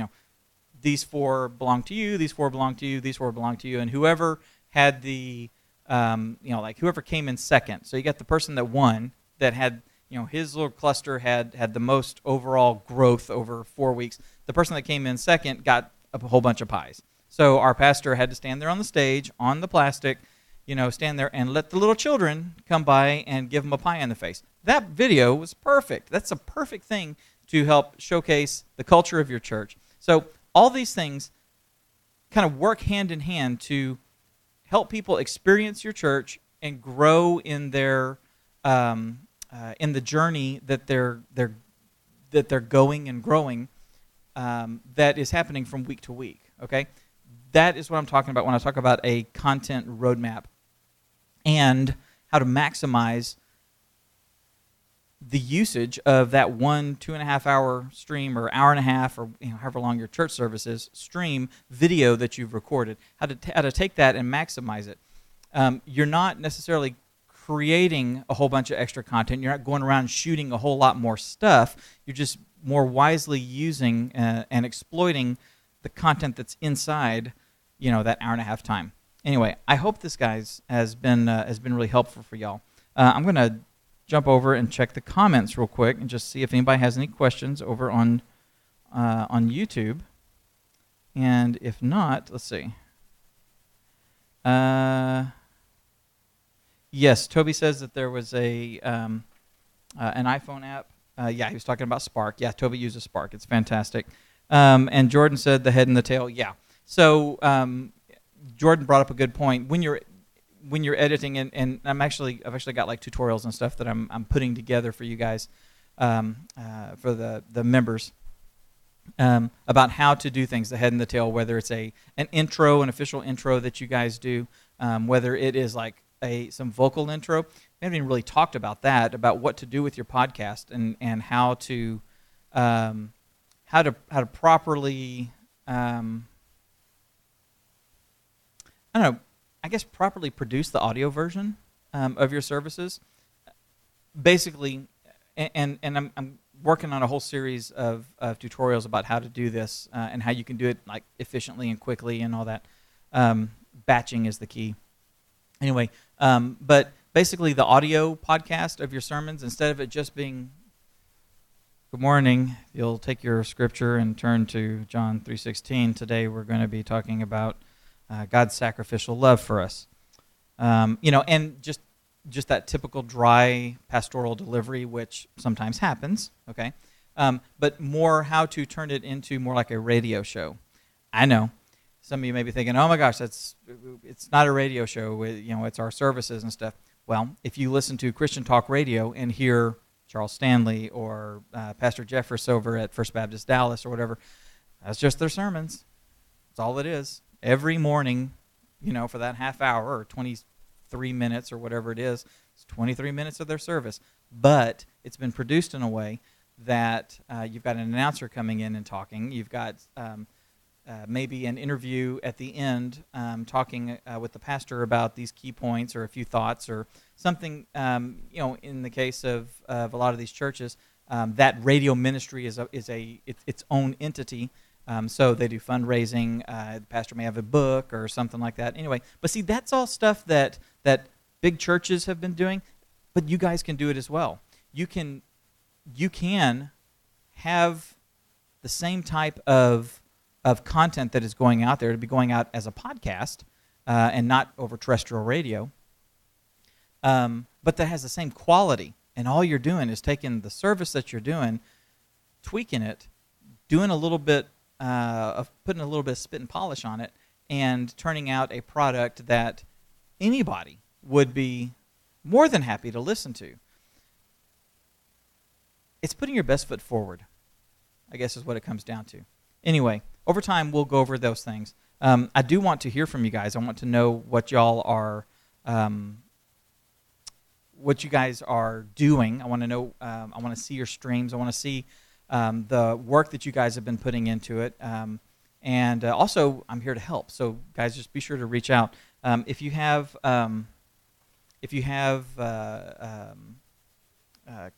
these 4 belong to you, these 4 belong to you, these 4 belong to you, and whoever had the, whoever came in second. So you got the person that won that had, his little cluster had the most overall growth over 4 weeks. The person that came in second got a whole bunch of pies. So our pastor had to stand there on the stage, on the plastic, stand there and let the little children come by and give them a pie in the face. That video was perfect. That's a perfect thing to help showcase the culture of your church. So all these things kind of work hand in hand to help people experience your church and grow in their in the journey that they're going and growing that is happening from week to week. Okay, that is what I'm talking about when I talk about a content roadmap and how to maximize the usage of that 2.5 hour stream or hour and a half or however long your church service is stream video that you've recorded. How to take that and maximize it. You're not necessarily creating a whole bunch of extra content. You're not going around shooting a whole lot more stuff. You're just more wisely using and exploiting the content that's inside, that hour and a half time. Anyway, I hope this, guys, has been really helpful for y'all. I'm going to jump over and check the comments real quick and just see if anybody has any questions over on YouTube. And if not, let's see. Yes, Toby says that there was an iPhone app. Yeah, he was talking about Spark. Yeah, Toby uses Spark. It's fantastic. And Jordan said the head and the tail. Yeah. So Jordan brought up a good point. When you're editing, and I've actually got like tutorials and stuff that I'm putting together for you guys, for the members, about how to do things, the head and the tail, whether it's an intro, an official intro that you guys do, whether it is like some vocal intro. We haven't even really talked about that, about what to do with your podcast and how to properly properly produce the audio version of your services. Basically, and I'm working on a whole series of tutorials about how to do this and how you can do it like efficiently and quickly and all that. Batching is the key. Anyway, but basically the audio podcast of your sermons, instead of it just being, good morning, you'll take your scripture and turn to John 3:16. Today we're going to be talking about God's sacrificial love for us. And just that typical dry pastoral delivery, which sometimes happens, okay? But more how to turn it into more like a radio show. I know. Some of you may be thinking, oh my gosh, it's not a radio show, it's our services and stuff. Well, if you listen to Christian Talk Radio and hear Charles Stanley or Pastor Jeffress over at First Baptist Dallas or whatever, that's just their sermons. That's all it is. Every morning, for that half hour or 23 minutes or whatever it is, it's 23 minutes of their service. But it's been produced in a way that you've got an announcer coming in and talking. You've got maybe an interview at the end talking with the pastor about these key points or a few thoughts or something. In the case of a lot of these churches, that radio ministry is its own entity. So they do fundraising. The pastor may have a book or something like that. Anyway, but see, that's all stuff that big churches have been doing, but you guys can do it as well. You can have the same type of content that is going out there to be going out as a podcast and not over terrestrial radio, but that has the same quality. And all you're doing is taking the service that you're doing, tweaking it, doing a little bit of putting a little bit of spit and polish on it, and turning out a product that anybody would be more than happy to listen to. It's putting your best foot forward, I guess is what it comes down to. Anyway, over time, we'll go over those things. I do want to hear from you guys. I want to know what y'all are, what you guys are doing. I want to know. I want to see your streams. I want to see the work that you guys have been putting into it. And also, I'm here to help. So, guys, just be sure to reach out. If you have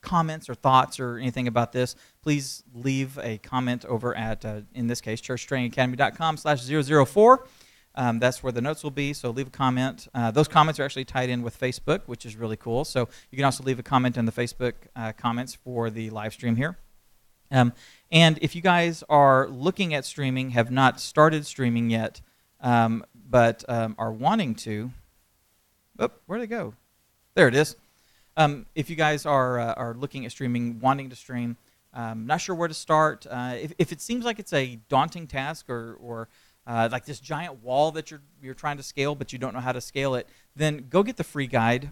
comments or thoughts or anything about this, please leave a comment over at, in this case, churchtrainingacademy.com/004. That's where the notes will be, so leave a comment. Those comments are actually tied in with Facebook, which is really cool. So you can also leave a comment in the Facebook comments for the live stream here. And if you guys are looking at streaming, have not started streaming yet, but are wanting to, where'd it go? There it is. If you guys are looking at streaming, wanting to stream, not sure where to start, if it seems like it's a daunting task or like this giant wall that you're trying to scale but you don't know how to scale it, then go get the free guide,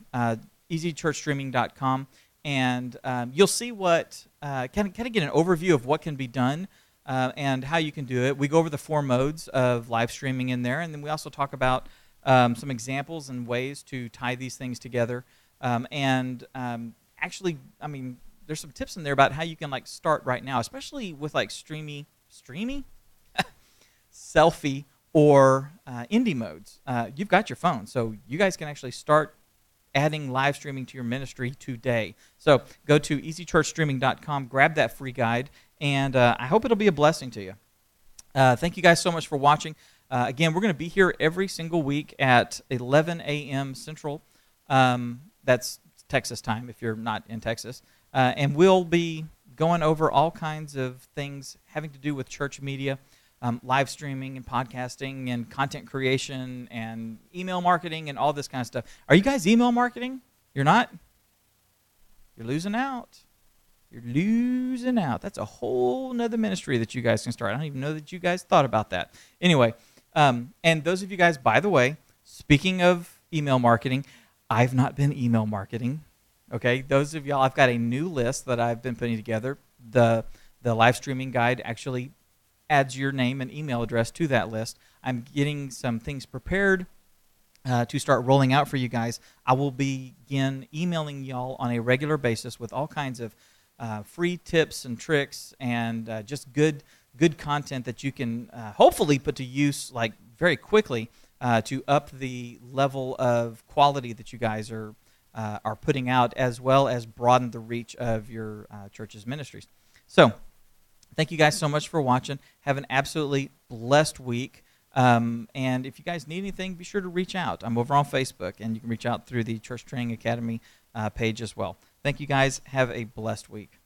easychurchstreaming.com, and you'll see what kind of get an overview of what can be done and how you can do it. We go over the 4 modes of live streaming in there, and then we also talk about some examples and ways to tie these things together. Actually, I mean, there's some tips in there about how you can like start right now, especially with like streamy, selfie or indie modes. You've got your phone, so you guys can actually start adding live streaming to your ministry today. So go to easychurchstreaming.com, grab that free guide, and I hope it'll be a blessing to you. Thank you guys so much for watching. Again, we're going to be here every single week at 11 a.m. Central. That's Texas time if you're not in Texas. And we'll be going over all kinds of things having to do with church media, live streaming and podcasting and content creation and email marketing and all this kind of stuff. Are you guys email marketing? You're not? You're losing out. You're losing out. That's a whole nother ministry that you guys can start. I don't even know that you guys thought about that. Anyway, and those of you guys, by the way, speaking of email marketing, I've not been email marketing, okay? Those of y'all, I've got a new list that I've been putting together. The live streaming guide actually adds your name and email address to that list. I'm getting some things prepared to start rolling out for you guys. I will begin emailing y'all on a regular basis with all kinds of free tips and tricks and just good content that you can hopefully put to use like very quickly to up the level of quality that you guys are putting out, as well as broaden the reach of your church's ministries. So, thank you guys so much for watching. Have an absolutely blessed week. And if you guys need anything, be sure to reach out. I'm over on Facebook, and you can reach out through the Church Training Academy page as well. Thank you guys. Have a blessed week.